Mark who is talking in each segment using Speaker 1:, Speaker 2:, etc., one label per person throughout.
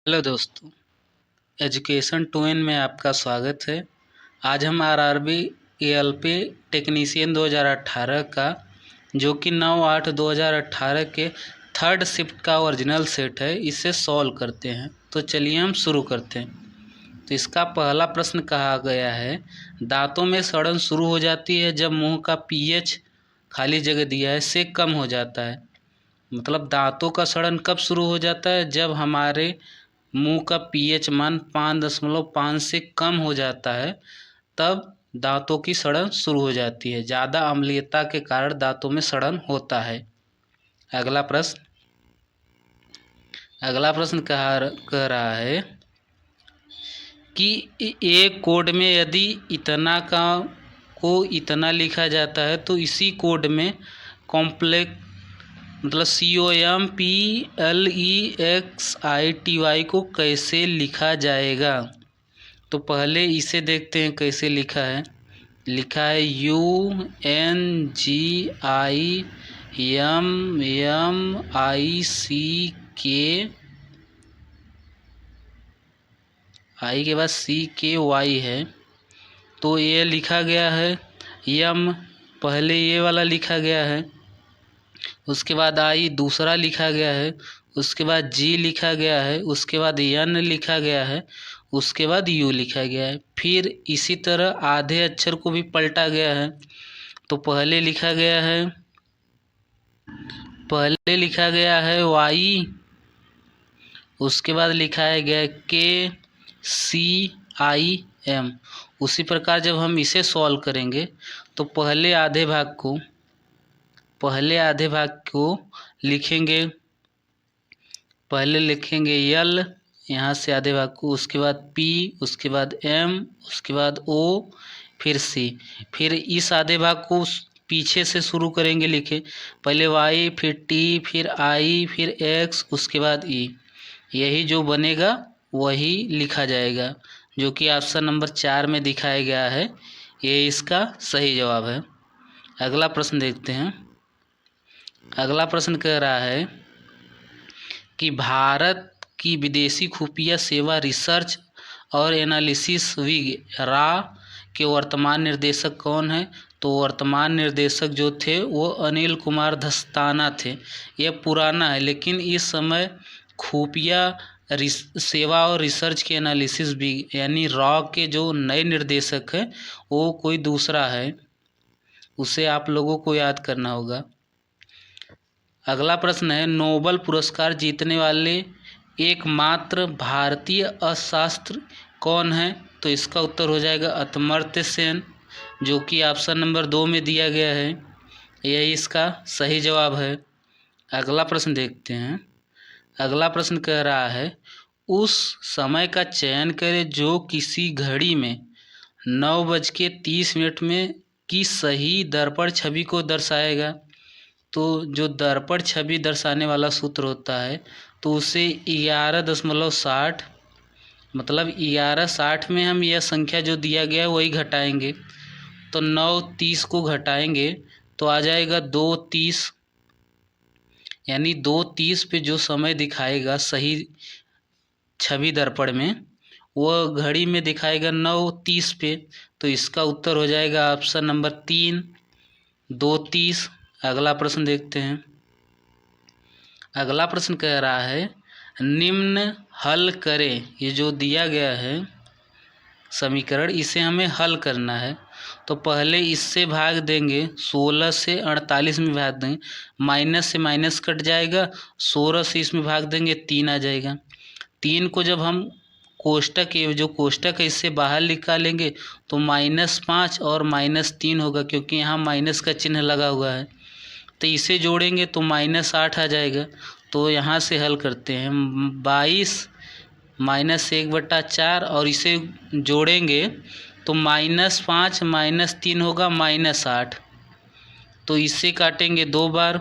Speaker 1: Hello दोस्तों, education to इन में आपका स्वागत है। आज हम आरआरबी एएलपी टेक्नीशियन 2018 का जो कि 9/8/2018 के थर्ड शिफ्ट का ओरिजिनल सेट है, इसे सॉल्व करते हैं। तो चलिए हम शुरू करते हैं। तो इसका पहला प्रश्न कहा गया है, दांतों में सड़न शुरू हो जाती है जब मुंह का पीएच खाली जगह दिया है से कम हो जाता है। मतलब दांतों का सड़न कब शुरू हो जाता है? जब हमारे मुंह का पीएच मान 5.5 से कम हो जाता है, तब दांतों की सड़न शुरू हो जाती है। ज़्यादा अम्लीयता के कारण दांतों में सड़न होता है। अगला प्रश्न कह रहा है कि एक कोड में यदि इतना को इतना लिखा जाता है तो इसी कोड में कॉम्प्लेक्स मतलब COMPLEXITY को कैसे लिखा जाएगा? तो पहले इसे देखते हैं कैसे लिखा है। लिखा है UNGIMMICK, आई के बाद CKY है, तो ये लिखा गया है। यम पहले ये वाला लिखा गया है, उसके बाद आई दूसरा लिखा गया है, उसके बाद जी लिखा गया है, उसके बाद एन लिखा गया है, उसके बाद यू लिखा गया है। फिर इसी तरह आधे अक्षर को भी पलटा गया है। तो पहले लिखा गया है वाई, उसके बाद लिखा है गया KCIM। उसी प्रकार जब हम इसे सॉल्व करेंगे तो पहले आधे भाग को लिखेंगे। पहले लिखेंगे यल, यहाँ से आधे भाग को, उसके बाद P, उसके बाद M, उसके बाद O, फिर C। फिर इस आधे भाग को पीछे से शुरू करेंगे लिखे। पहले Y, फिर T, फिर I, फिर X, उसके बाद E। यही जो बनेगा वही लिखा जाएगा, जो कि ऑप्शन नंबर 4 में दिखाया गया है। ये इसका सही जवाब है। अगला प्रश्न देखते हैं। अगला प्रश्न कह रहा है कि भारत की विदेशी खुफिया सेवा रिसर्च और एनालिसिस विंग रा के वर्तमान निर्देशक कौन है? तो वर्तमान निर्देशक जो थे वो अनिल कुमार धस्ताना थे। यह पुराना है, लेकिन इस समय खुफिया सेवा और रिसर्च के एनालिसिस विंग यानी रॉ के जो नए निर्देशक हैं वो कोई दूसरा है, उसे आप लोगों को याद करना होगा। अगला प्रश्न है, नोबेल पुरस्कार जीतने वाले एकमात्र भारतीय अर्थशास्त्री कौन है? तो इसका उत्तर हो जाएगा अमर्त्य सेन, जो कि ऑप्शन नंबर 2 में दिया गया है। यही इसका सही जवाब है। अगला प्रश्न देखते हैं। अगला प्रश्न कह रहा है, उस समय का चयन करें जो किसी घड़ी में 9:30 में की सही दर्पण छवि को दर्शाएगा। तो जो दर्पण छवि दर्शाने वाला सूत्र होता है तो उसे 11.60 मतलब 11:60 में हम यह संख्या जो दिया गया है वही घटाएंगे। तो 9:30 को घटाएंगे तो आ जाएगा 2:30, यानी 2:30 पे जो समय दिखाएगा सही छवि दर्पण में वह घड़ी में दिखाएगा 9:30 पे। तो इसका उत्तर हो जाएगा ऑप्शन नंबर 3, 2:30। अगला प्रश्न देखते हैं। अगला प्रश्न कह रहा है, निम्न हल करें। ये जो दिया गया है समीकरण, इसे हमें हल करना है। तो पहले इससे भाग देंगे, 16 से 48 में भाग देंगे, माइनस से माइनस कट जाएगा, 16 से इसमें भाग देंगे 3 आ जाएगा। 3 को जब हम कोष्टक है इससे बाहर निकालेंगे तो -5 और -3 होगा, क्योंकि यहाँ माइनस का चिन्ह लगा हुआ है। तो इसे जोड़ेंगे तो -8 आ जाएगा। तो यहाँ से हल करते हैं, 22 -1/4 और इसे जोड़ेंगे तो -5 -3 होगा -8। तो इसे काटेंगे 2 बार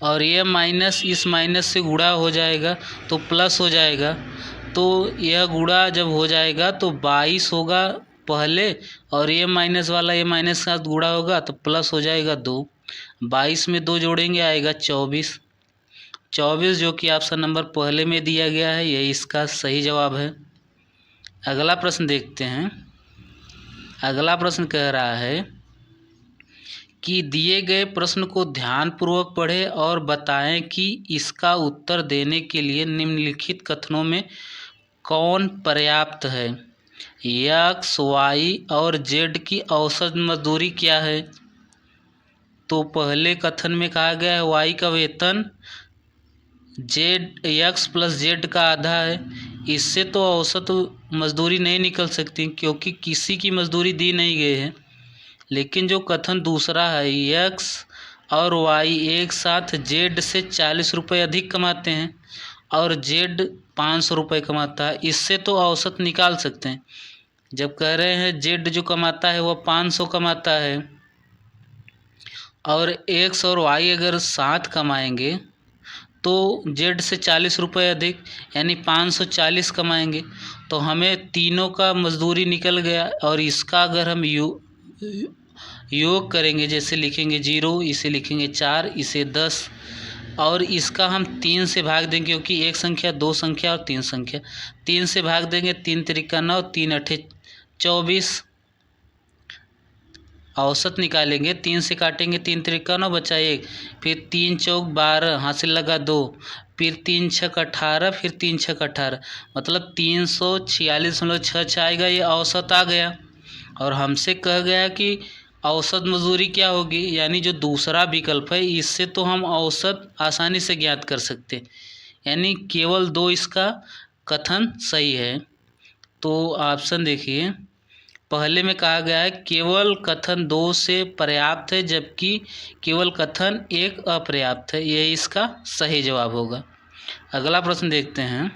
Speaker 1: और ये माइनस इस माइनस से गुणा हो जाएगा तो प्लस हो जाएगा। तो यह गुणा जब हो जाएगा तो 22 होगा पहले, और ये माइनस वाला ये माइनस के साथ गुणा होगा तो प्लस हो जाएगा 2। 22 में 2 जोड़ेंगे आएगा 24। 24 जो कि ऑप्शन नंबर पहले में दिया गया है, यही इसका सही जवाब है। अगला प्रश्न देखते हैं। अगला प्रश्न कह रहा है कि दिए गए प्रश्न को ध्यानपूर्वक पढ़ें और बताएं कि इसका उत्तर देने के लिए निम्नलिखित कथनों में कौन पर्याप्त है। एक्स, वाई और जेड की औसत मजदूरी क्या है। तो पहले कथन में कहा गया है वाई का वेतन जेड एक्स प्लस जेड का आधा है। इससे तो औसत मजदूरी नहीं निकल सकती क्योंकि किसी की मजदूरी दी नहीं गई है। लेकिन जो कथन दूसरा है एक्स और वाई एक साथ जेड से 40 रुपये अधिक कमाते हैं और जेड 500 रुपये कमाता है, इससे तो औसत निकाल सकते हैं। जब कह रहे हैं जेड जो कमाता है वह 500 कमाता है और एक्स और वाई अगर साथ कमाएंगे तो जेड से 40 रुपये अधिक यानी 540 कमाएंगे। तो हमें तीनों का मजदूरी निकल गया और इसका अगर हम योग करेंगे, जैसे लिखेंगे 0, इसे लिखेंगे 4, इसे 10 और इसका हम 3 से भाग देंगे क्योंकि एक संख्या, दो संख्या और तीन संख्या। 3 से भाग देंगे, 3 त्रिका 9, 3 अठे 24 औसत निकालेंगे। 3 से काटेंगे, 3 त्रिका 9 बचा 1, फिर 3 चौक 12, हासिल लगा 2, फिर 3 छक 18, फिर 3 छक 18, मतलब 346.66 आएगा। ये औसत आ गया और हमसे कह गया कि औसत मजदूरी क्या होगी, यानी जो दूसरा विकल्प है इससे तो हम औसत आसानी से ज्ञात कर सकते, यानी केवल 2 इसका कथन सही है। तो ऑप्शन देखिए, पहले में कहा गया है केवल कथन 2 से पर्याप्त है जबकि केवल कथन 1 अपर्याप्त है, यही इसका सही जवाब होगा। अगला प्रश्न देखते हैं।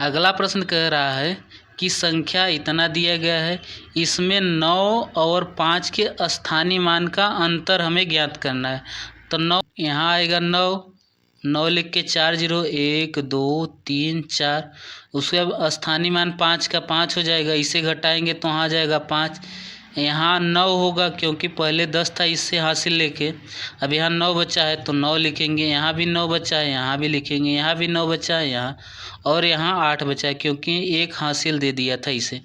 Speaker 1: अगला प्रश्न कह रहा है कि संख्या इतना दिया गया है, इसमें 9 और 5 के स्थानीय मान का अंतर हमें ज्ञात करना है। तो 9 यहाँ आएगा, 9 लिख के 4 0, 1 2 3 4, उसके बाद स्थानीय मान 5 का 5 हो जाएगा, इसे घटाएंगे तो वहाँ आ जाएगा 5। यहाँ 9 होगा क्योंकि पहले 10 था, इससे हासिल लेके अब यहाँ 9 बचा है तो 9 लिखेंगे। यहाँ भी 9 बचा है, यहाँ भी लिखेंगे। यहाँ भी 9 बचा है यहाँ, और यहाँ 8 बचा है क्योंकि एक हासिल दे दिया था इसे,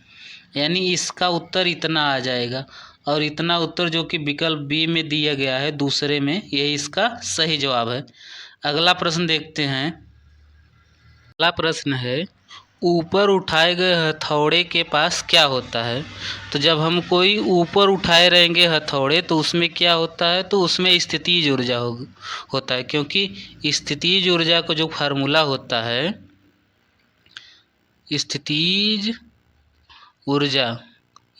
Speaker 1: यानी इसका उत्तर इतना आ जाएगा। और इतना उत्तर जो कि विकल्प बी में दिया गया है दूसरे में, यही इसका सही जवाब है। अगला प्रश्न देखते हैं। अगला प्रश्न है ऊपर उठाए गए हथौड़े के पास क्या होता है। तो जब हम कोई ऊपर उठाए रहेंगे हथौड़े तो उसमें क्या होता है, तो उसमें स्थितिज ऊर्जा होता है, क्योंकि स्थितिज ऊर्जा को जो फार्मूला होता है, स्थितिज ऊर्जा,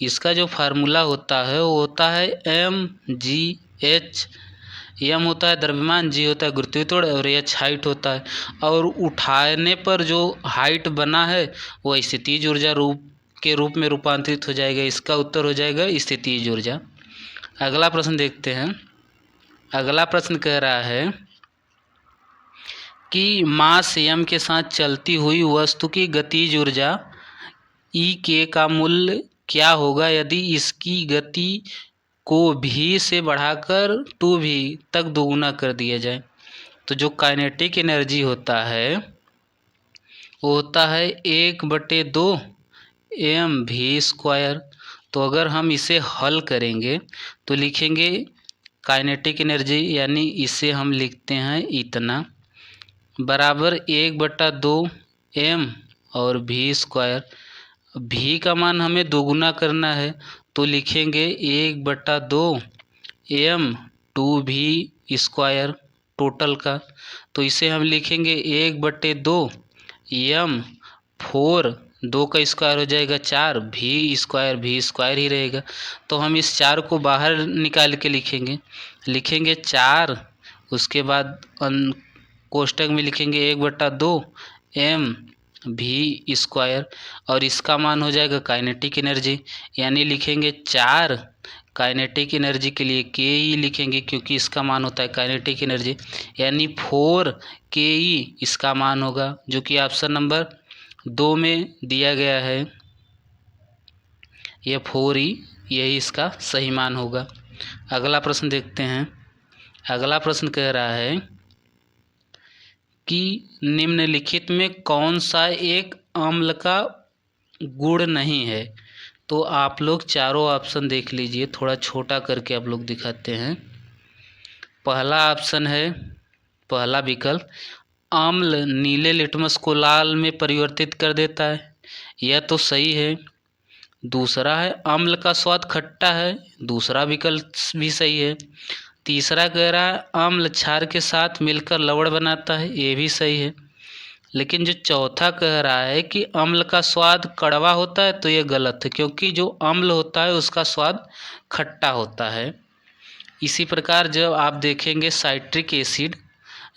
Speaker 1: इसका जो फार्मूला होता है वो होता है mgh। m होता है द्रव्यमान, g होता है गुरुत्वाकर्षण और h हाइट होता है। और उठाने पर जो हाइट बना है वो स्थितिज ऊर्जा के रूप में रूपांतरित हो जाएगा। इसका उत्तर हो जाएगा स्थितिज ऊर्जा। अगला प्रश्न देखते हैं। अगला प्रश्न कह रहा है कि मास m के साथ चलती हुई वस्तु की गतिज ऊर्जा E का मूल्य क्या होगा यदि इसकी गति को v से बढ़ाकर 2v तक दोगुना कर दिया जाए। तो जो काइनेटिक एनर्जी होता है वो होता है 1/2 mv²। तो अगर हम इसे हल करेंगे तो लिखेंगे काइनेटिक एनर्जी, यानी इसे हम लिखते हैं इतना बराबर 1/2 m और v²। v का मान हमें दोगुना करना है तो लिखेंगे 1/2 m 2v² टोटल का। तो इसे हम लिखेंगे 1/2 m 4, 2 का स्क्वायर हो जाएगा 4, v² ही रहेगा। तो हम इस 4 को बाहर निकाल के लिखेंगे 4, उसके बाद कोष्टक में लिखेंगे 1/2 m v² और इसका मान हो जाएगा काइनेटिक एनर्जी, यानी लिखेंगे 4 काइनेटिक एनर्जी के लिए ke लिखेंगे क्योंकि इसका मान होता है काइनेटिक एनर्जी, यानी 4 ke इसका मान होगा, जो कि ऑप्शन नंबर 2 में दिया गया है। यह 4e यही इसका सही मान होगा। अगला प्रश्न देखते हैं। अगला प्रश्न कह रहा है कि निम्नलिखित में कौन सा एक अम्ल का गुण नहीं है। तो आप लोग चारों ऑप्शन देख लीजिए, थोड़ा छोटा करके आप लोग दिखाते हैं। पहला ऑप्शन है, पहला विकल्प, अम्ल नीले लिटमस को लाल में परिवर्तित कर देता है, यह तो सही है। दूसरा है अम्ल का स्वाद खट्टा है, दूसरा विकल्प भी सही है। तीसरा कह रहा है अम्ल क्षार के साथ मिलकर लवण बनाता है, ये भी सही है। लेकिन जो चौथा कह रहा है कि अम्ल का स्वाद कड़वा होता है, तो ये गलत है, क्योंकि जो अम्ल होता है उसका स्वाद खट्टा होता है। इसी प्रकार जब आप देखेंगे साइट्रिक एसिड,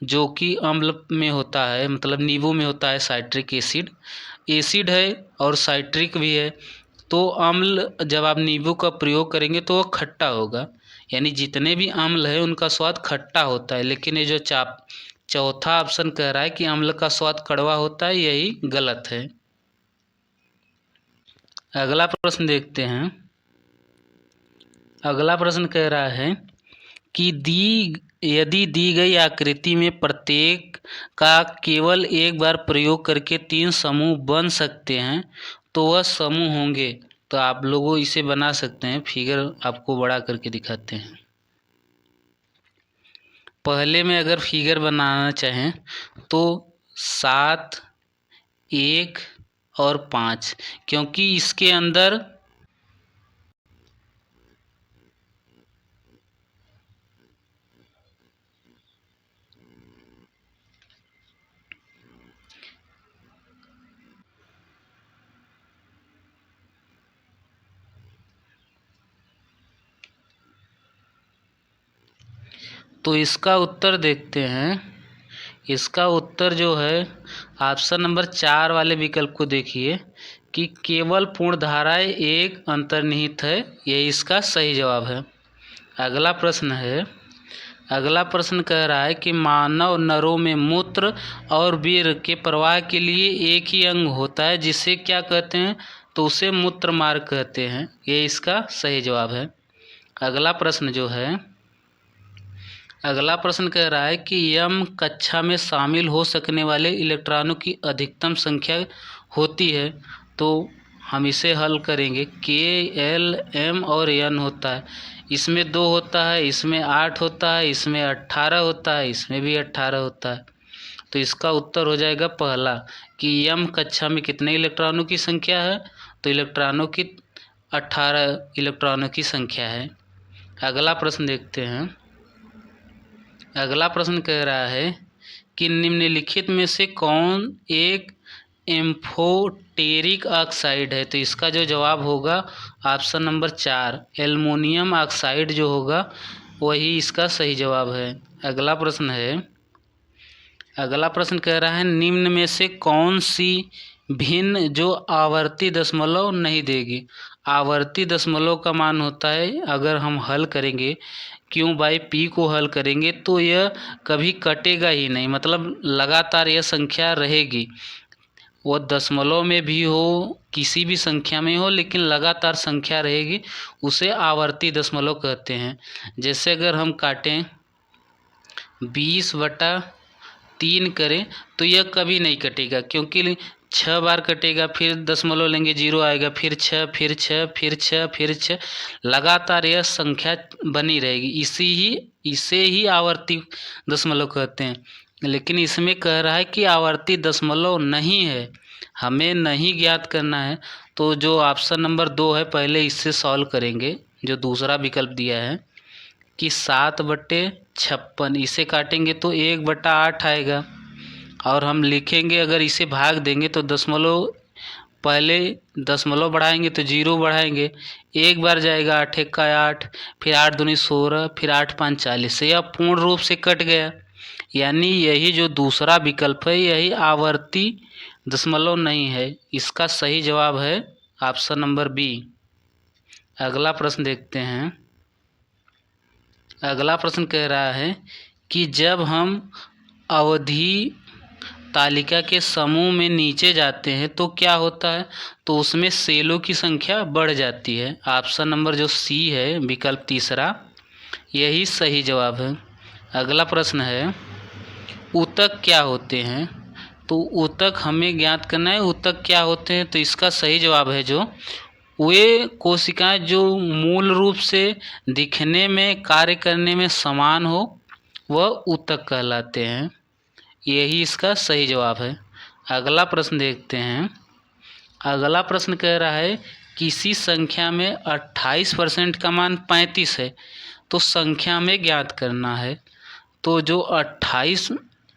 Speaker 1: जो कि अम्ल में होता है, मतलब नींबू में होता है साइट्रिक एसिड, एसिड है और साइट्रिक भी है, तो अम्ल जब आप नींबू का प्रयोग करेंगे तो वो खट्टा होगा, यानी जितने भी अम्ल है उनका स्वाद खट्टा होता है। लेकिन ये जो चौथा ऑप्शन कह रहा है कि अम्ल का स्वाद कड़वा होता है, यही गलत है। अगला प्रश्न देखते हैं। अगला प्रश्न कह रहा है कि यदि दी गई आकृति में प्रत्येक का केवल एक बार प्रयोग करके 3 समूह बन सकते हैं तो वह समूह होंगे। तो आप लोगों इसे बना सकते हैं, फिगर आपको बड़ा करके दिखाते हैं। पहले में अगर फिगर बनाना चाहें तो 7, 1 और 5, क्योंकि इसके अंदर तो इसका उत्तर देखते हैं। इसका उत्तर जो है ऑप्शन नंबर 4 वाले विकल्प को देखिए कि केवल पूर्ण धाराएं एक अंतर्निहित है, ये इसका सही जवाब है। अगला प्रश्न कह रहा है कि मानव नरों में मूत्र और वीर्य के प्रवाह के लिए एक ही अंग होता है, जिसे क्या कहते हैं, तो उसे मूत्र मार्ग कहते हैं, ये इसका सही जवाब है। अगला प्रश्न कह रहा है कि यम कक्षा में शामिल हो सकने वाले इलेक्ट्रॉनों की अधिकतम संख्या होती है। तो हम इसे हल करेंगे। के, एल, एम और एन होता है, इसमें 2 होता है, इसमें 8 होता है, इसमें 18 होता है, इसमें भी 18 होता है। तो इसका उत्तर हो जाएगा पहला कि यम कक्षा में कितने इलेक्ट्रॉनों की संख्या है, तो इलेक्ट्रॉनों की 18 इलेक्ट्रॉनों की संख्या है। अगला प्रश्न देखते हैं। अगला प्रश्न कह रहा है कि निम्नलिखित में से कौन एक एम्फोटेरिक ऑक्साइड है। तो इसका जो जवाब होगा ऑप्शन नंबर 4, एल्युमिनियम ऑक्साइड जो होगा वही इसका सही जवाब है। अगला प्रश्न कह रहा है निम्न में से कौन सी भिन्न जो आवर्ती दशमलव नहीं देगी। आवर्ती दशमलव का मान होता है, अगर हम हल करेंगे क्यू बाई पी को हल करेंगे तो यह कभी कटेगा ही नहीं, मतलब लगातार यह संख्या रहेगी। वो दशमलव में भी हो, किसी भी संख्या में हो, लेकिन लगातार संख्या रहेगी, उसे आवर्ती दशमलव कहते हैं। जैसे अगर हम काटें 20/3 करें तो यह कभी नहीं कटेगा, क्योंकि 6 बार कटेगा, फिर दशमलव लेंगे 0 आएगा, फिर 6, फिर 6, फिर 6, फिर 6, लगातार यह संख्या बनी रहेगी। इसे ही आवर्ती दशमलव कहते हैं। लेकिन इसमें कह रहा है कि आवर्ती दशमलव नहीं है, हमें नहीं ज्ञात करना है। तो जो ऑप्शन नंबर 2 है, पहले इससे सॉल्व करेंगे। जो दूसरा विकल्प दिया है कि 7/56, इसे काटेंगे तो 1/8 आएगा, और हम लिखेंगे, अगर इसे भाग देंगे तो दशमलव, पहले दशमलव बढ़ाएंगे तो 0 बढ़ाएंगे, एक बार जाएगा 8 × 8, फिर 8 दूनी 16, फिर 8 × 5 = 40, यह पूर्ण रूप से कट गया। यानी यही जो दूसरा विकल्प है यही आवर्ती दशमलव नहीं है। इसका सही जवाब है ऑप्शन नंबर बी। अगला प्रश्न देखते हैं। अगला प्रश्न कह रहा है कि जब हम अवधि तालिका के समूह में नीचे जाते हैं तो क्या होता है, तो उसमें सेलों की संख्या बढ़ जाती है। ऑप्शन नंबर जो सी है, विकल्प तीसरा, यही सही जवाब है। अगला प्रश्न है ऊतक क्या होते हैं? तो ऊतक हमें ज्ञात करना है, ऊतक क्या होते हैं। तो इसका सही जवाब है जो वे कोशिकाएं जो मूल रूप से दिखने में कार्य करने में समान हो वह ऊतक कहलाते हैं। यही इसका सही जवाब है। अगला प्रश्न देखते हैं। अगला प्रश्न कह रहा है किसी संख्या में 28% का मान 35 है तो संख्या में ज्ञात करना है। तो जो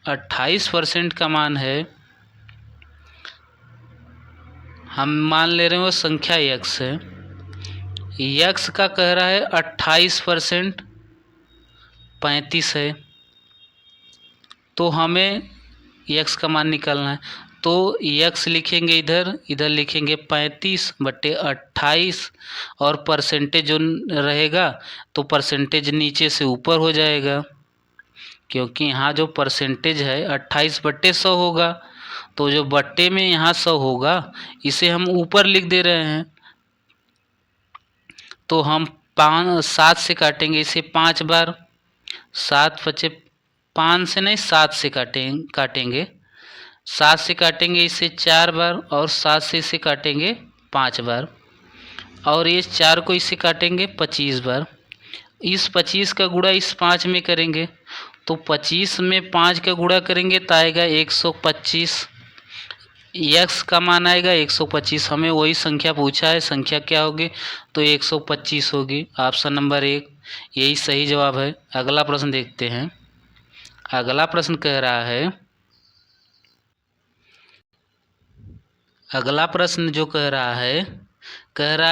Speaker 1: 28% का मान है हम मान ले रहे हैं वो संख्या यक्स है। यक्स का कह रहा है 28% 35 है तो हमें यक्स का मान निकालना है। तो यक्स लिखेंगे इधर लिखेंगे 35/28 और परसेंटेज जो रहेगा तो परसेंटेज नीचे से ऊपर हो जाएगा क्योंकि यहाँ जो परसेंटेज है 28/100 होगा। तो जो बट्टे में यहाँ 100 होगा इसे हम ऊपर लिख दे रहे हैं। तो हम 7 से काटेंगे इसे 5 बार। 7 बचे 5 से नहीं 7 से काटेंगे 7 से काटेंगे इसे 4 बार और 7 से इसे काटेंगे 5 बार और ये 4 को इसे काटेंगे 25 बार। इस 25 का गुणा इस 5 में करेंगे तो 25 में 5 का गुणा करेंगे तो आएगा 125। यक्स का मान आएगा 125। हमें वही संख्या पूछा है, संख्या क्या होगी तो 125 होगी। ऑप्शन नंबर 1 यही सही जवाब है। अगला प्रश्न देखते हैं। अगला प्रश्न कह रहा है अगला प्रश्न जो कह रहा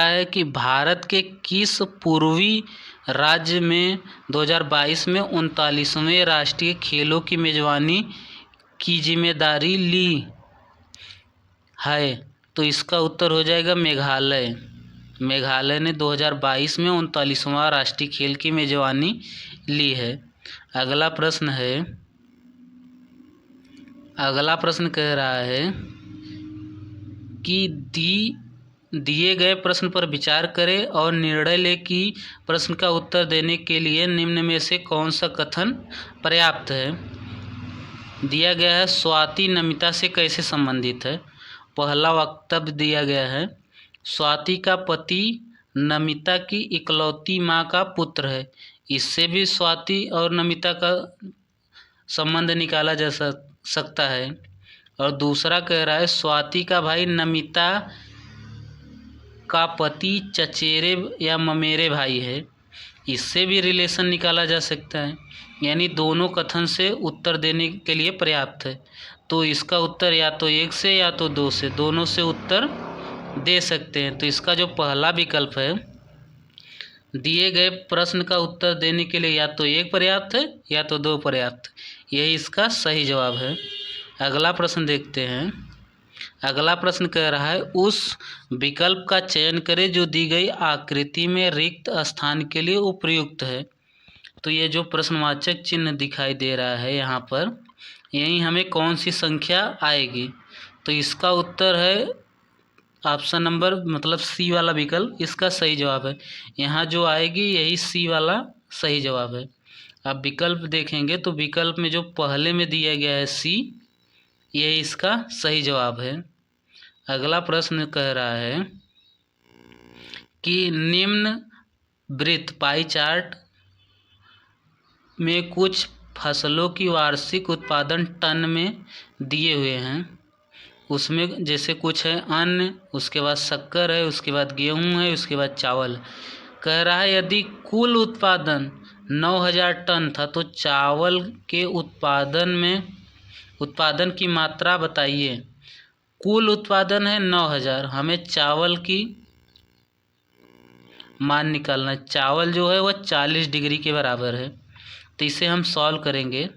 Speaker 1: है कि भारत के किस पूर्वी राज्य में 2022 में 39वें राष्ट्रीय खेलों की मेजबानी की जिम्मेदारी ली है। तो इसका उत्तर हो जाएगा मेघालय। मेघालय ने 2022 में 39वां राष्ट्रीय खेल की मेजबानी ली है। अगला प्रश्न कह रहा है कि दिए गए प्रश्न पर विचार करें और निर्णय लें कि प्रश्न का उत्तर देने के लिए निम्न में से कौन सा कथन पर्याप्त है। दिया गया है स्वाति नमिता से कैसे संबंधित है। पहला वक्तव्य दिया गया है स्वाति का पति नमिता की इकलौती माँ का पुत्र है। इससे भी स्वाति और नमिता का संबंध निकाला जा सकता है। और दूसरा कह रहा है स्वाति का भाई नमिता का पति चचेरे या ममेरे भाई है। इससे भी रिलेशन निकाला जा सकता है। यानी दोनों कथन से उत्तर देने के लिए पर्याप्त है। तो इसका उत्तर या तो 1 से या तो 2 से, दोनों से उत्तर दे सकते हैं। तो इसका जो पहला विकल्प है दिए गए प्रश्न का उत्तर देने के लिए या तो 1 पर्याप्त है या तो 2 पर्याप्त, यही इसका सही जवाब है। अगला प्रश्न देखते हैं। अगला प्रश्न कह रहा है उस विकल्प का चयन करें जो दी गई आकृति में रिक्त स्थान के लिए उपयुक्त है। तो ये जो प्रश्नवाचक चिन्ह दिखाई दे रहा है यहाँ पर, यही हमें कौन सी संख्या आएगी। तो इसका उत्तर है ऑप्शन नंबर मतलब सी वाला विकल्प इसका सही जवाब है। यहाँ जो आएगी यही सी वाला सही जवाब है। अब विकल्प देखेंगे तो विकल्प में जो पहले में दिया गया है सी, यही इसका सही जवाब है। अगला प्रश्न कह रहा है कि निम्न वृत्त पाई चार्ट में कुछ फसलों की वार्षिक उत्पादन टन में दिए हुए हैं। उसमें जैसे कुछ है अन्न, उसके बाद शक्कर है, उसके बाद गेहूं है, उसके बाद चावल। कह रहा है यदि कुल उत्पादन 9000 टन था तो चावल के उत्पादन की मात्रा बताइए। कुल उत्पादन है 9000, हमें चावल की मान निकालना है। चावल जो है वह 40 डिग्री के बराबर है। तो इसे हम सॉल्व करेंगे।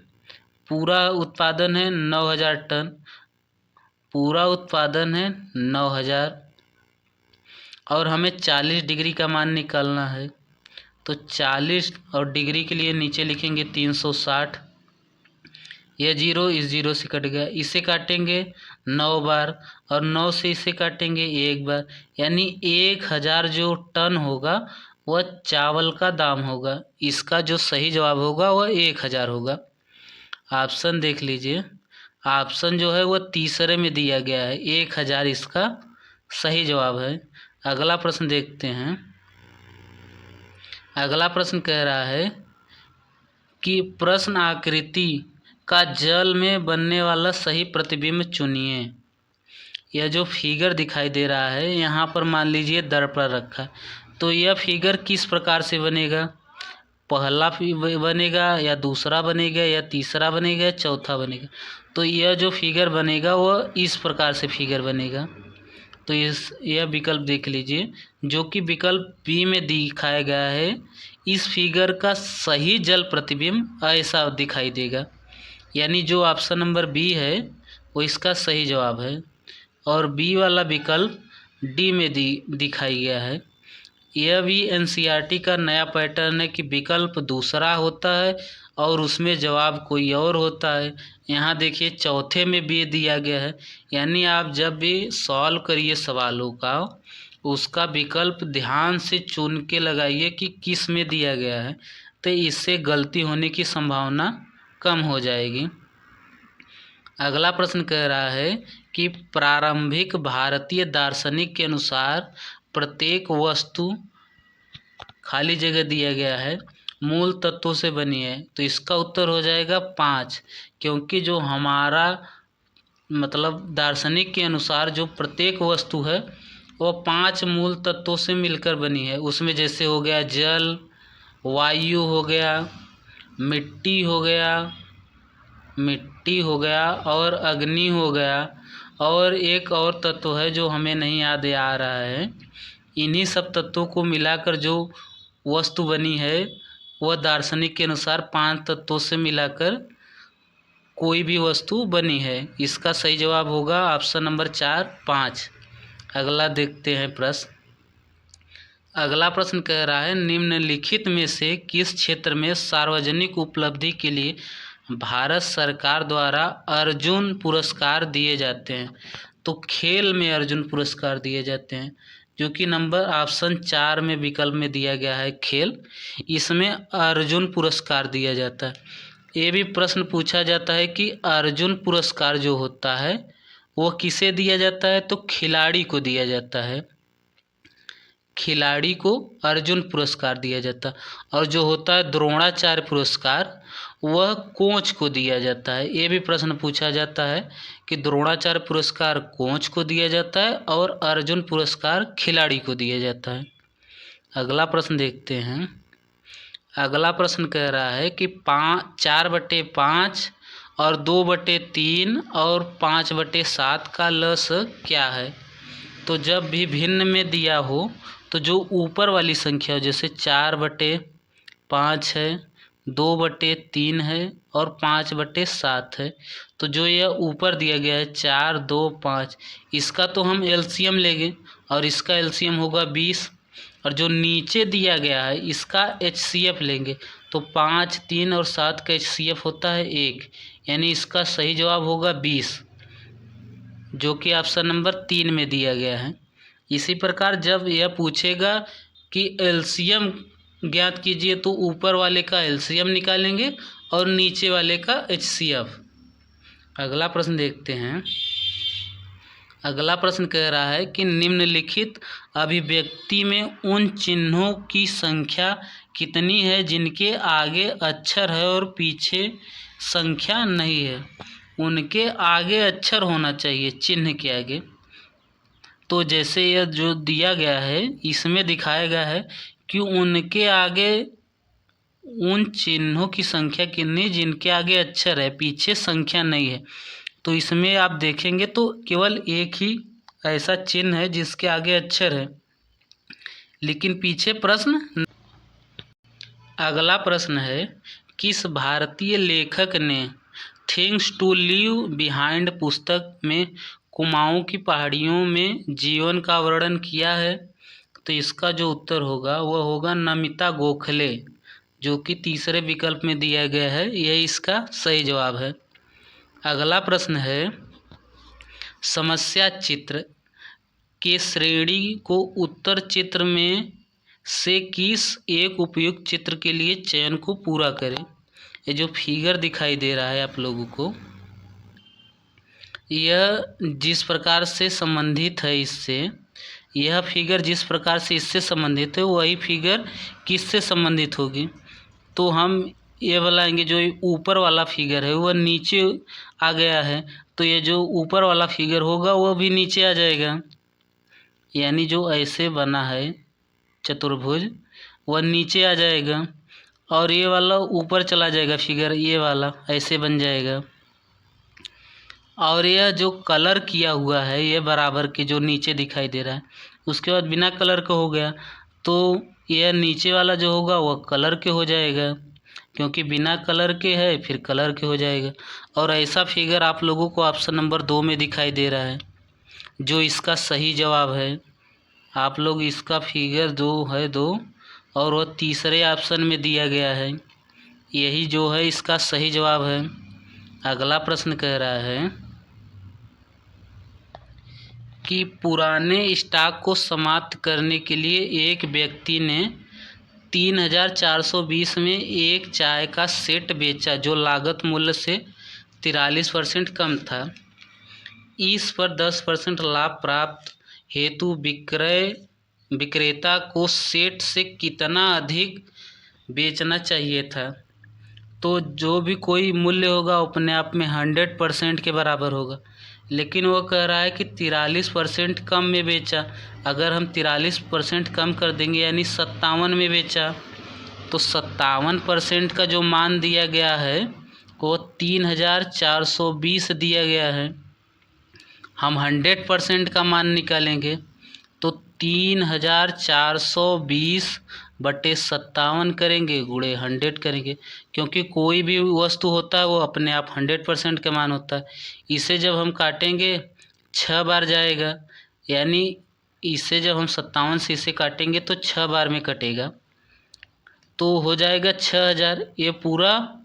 Speaker 1: पूरा उत्पादन है 9000 टन, पूरा उत्पादन है 9000 और हमें 40 डिग्री का मान निकालना है। तो 40 और डिग्री के लिए नीचे लिखेंगे 360। यह 0 इस 0 से कट गया, इसे काटेंगे 9 बार और 9 से इसे काटेंगे 1 बार, यानी 1000 जो टन होगा वह चावल का दाम होगा। इसका जो सही जवाब होगा वह 1000 होगा। ऑप्शन देख लीजिए। ऑप्शन जो है वो तीसरे में दिया गया है, 1000 इसका सही जवाब है। अगला प्रश्न देखते हैं। अगला प्रश्न कह रहा है कि प्रश्न आकृति का जल में बनने वाला सही प्रतिबिंब चुनिए। यह जो फिगर दिखाई दे रहा है यहाँ पर मान लीजिए दर्पण रखा, तो यह फिगर किस प्रकार से बनेगा? पहला बनेगा या दूसरा बनेगा या तीसरा बनेगा या चौथा बनेगा? तो यह जो फिगर बनेगा वह इस प्रकार से फिगर बनेगा। तो यह विकल्प देख लीजिए, जो कि विकल्प बी में दिखाया गया है। इस फिगर का सही जल प्रतिबिंब ऐसा दिखाई देगा, यानी जो ऑप्शन नंबर बी है वो इसका सही जवाब है। और बी वाला विकल्प डी में दिखाई गया है। यह भी एनसीईआरटी का नया पैटर्न है कि विकल्प दूसरा होता है और उसमें जवाब कोई और होता है। यहाँ देखिए चौथे में भी दिया गया है, यानी आप जब भी सॉल्व करिए सवालों का उसका विकल्प ध्यान से चुन के लगाइए कि किस में दिया गया है, तो इससे गलती होने की संभावना कम हो जाएगी। अगला प्रश्न कह रहा है कि प्रारंभिक भारतीय दार्शनिक के अनुसार प्रत्येक वस्तु, खाली जगह दिया गया है, मूल तत्वों से बनी है। तो इसका उत्तर हो जाएगा 5, क्योंकि जो हमारा मतलब दार्शनिक के अनुसार जो प्रत्येक वस्तु है वो 5 मूल तत्वों से मिलकर बनी है। उसमें जैसे हो गया जल, वायु हो गया, मिट्टी हो गया और अग्नि हो गया, और एक और तत्व है जो हमें नहीं याद आ रहा है। इन्हीं सब तत्वों को मिलाकर जो वस्तु बनी है वह दार्शनिक के अनुसार 5 तत्वों से मिलाकर कोई भी वस्तु बनी है। इसका सही जवाब होगा ऑप्शन नंबर 4, 5। अगला देखते हैं प्रश्न। अगला प्रश्न कह रहा है निम्नलिखित में से किस क्षेत्र में सार्वजनिक उपलब्धि के लिए भारत सरकार द्वारा अर्जुन पुरस्कार दिए जाते हैं? तो खेल में अर्जुन पुरस्कार दिए जाते हैं, जो कि नंबर ऑप्शन 4 में विकल्प में दिया गया है खेल, इसमें अर्जुन पुरस्कार दिया जाता है। ये भी प्रश्न पूछा जाता है कि अर्जुन पुरस्कार जो होता है वो किसे दिया जाता है? तो खिलाड़ी को दिया जाता है, खिलाड़ी को अर्जुन पुरस्कार दिया जाता है। और जो होता है द्रोणाचार्य पुरस्कार वह कोच को दिया जाता है। ये भी प्रश्न पूछा जाता है कि द्रोणाचार्य पुरस्कार कोच को दिया जाता है और अर्जुन पुरस्कार खिलाड़ी को दिया जाता है। अगला प्रश्न देखते हैं। अगला प्रश्न कह रहा है कि 4/5 और 2/3 और 5/7 का लस क्या है? तो जब भी भिन्न में दिया हो तो जो ऊपर वाली संख्या हो, जैसे 4/5 है, 2/3 है और 5/7 है, तो जो यह ऊपर दिया गया है 4, 2, 5, इसका तो हम एलसीएम लेंगे और इसका एलसीएम होगा 20। और जो नीचे दिया गया है इसका एचसीएफ लेंगे, तो 5, 3 और 7 का एचसीएफ होता है 1, यानी इसका सही जवाब होगा 20, जो कि ऑप्शन नंबर 3 में दिया गया है। इसी प्रकार जब यह पूछेगा कि एलसीएम ज्ञात कीजिए तो ऊपर वाले का एलसीएम निकालेंगे और नीचे वाले का एचसीएफ। अगला प्रश्न देखते हैं। अगला प्रश्न कह रहा है कि निम्नलिखित अभिव्यक्ति में उन चिन्हों की संख्या कितनी है जिनके आगे अक्षर है और पीछे संख्या नहीं है? उनके आगे अक्षर होना चाहिए चिन्ह के आगे। तो जैसे यह जो दिया गया है इसमें दिखाया गया है कि उनके आगे उन चिन्हों की संख्या कितनी जिनके आगे अक्षर है, पीछे संख्या नहीं है। तो इसमें आप देखेंगे तो केवल एक ही ऐसा चिन्ह है जिसके आगे अक्षर है, लेकिन पीछे प्रश्न। अगला प्रश्न है किस भारतीय लेखक ने थिंग्स टू लीव बिहाइंड पुस्तक में कुमाऊं की पहाड़ियों में जीवन का वर्णन किया है? तो इसका जो उत्तर होगा वह होगा नमिता गोखले, जो कि तीसरे विकल्प में दिया गया है। यह इसका सही जवाब है। अगला प्रश्न है समस्या चित्र के श्रेणी को उत्तर चित्र में से किस एक उपयुक्त चित्र के लिए चयन को पूरा करें? ये जो फिगर दिखाई दे रहा है आप लोगों को, यह जिस प्रकार से संबंधित है इससे, यह फिगर जिस प्रकार से इससे संबंधित है वही फिगर किससे संबंधित होगी। तो हम ये बताएंगे जो ऊपर वाला फिगर है वह नीचे आ गया है, तो ये जो ऊपर वाला फिगर होगा वह भी नीचे आ जाएगा, यानी जो ऐसे बना है चतुर्भुज वह नीचे आ जाएगा, और ये वाला ऊपर चला जाएगा फिगर, ये वाला ऐसे बन जाएगा। और यह जो कलर किया हुआ है ये बराबर के जो नीचे दिखाई दे रहा है, उसके बाद बिना कलर का हो गया, तो यह नीचे वाला जो होगा वह कलर के हो जाएगा, क्योंकि बिना कलर के है फिर कलर के हो जाएगा। और ऐसा फिगर आप लोगों को ऑप्शन नंबर 2 में दिखाई दे रहा है, जो इसका सही जवाब है। आप लोग इसका फिगर जो है 2 और वह तीसरे ऑप्शन में दिया गया है, यही जो है इसका सही जवाब है। अगला प्रश्न कह रहा है कि पुराने स्टॉक को समाप्त करने के लिए एक व्यक्ति ने 3420 में एक चाय का सेट बेचा जो लागत मूल्य से 43% कम था। इस पर 10% लाभ प्राप्त हेतु विक्रेता को सेट से कितना अधिक बेचना चाहिए था। तो जो भी कोई मूल्य होगा अपने आप में 100% के बराबर होगा, लेकिन वो कह रहा है कि 43% कम में बेचा। अगर हम 43% कम कर देंगे यानी 57 में बेचा, तो 57% का जो मान दिया गया है वो 3420 दिया गया है। हम 100% का मान निकालेंगे तो 3420/57 करेंगे, गुणे 100 करेंगे, क्योंकि कोई भी वस्तु होता है वो अपने आप 100% का मान होता है। इसे जब हम काटेंगे 6 बार जाएगा, यानी इसे जब हम 57 से इसे काटेंगे तो 6 बार में कटेगा, तो हो जाएगा 6000। ये पूरा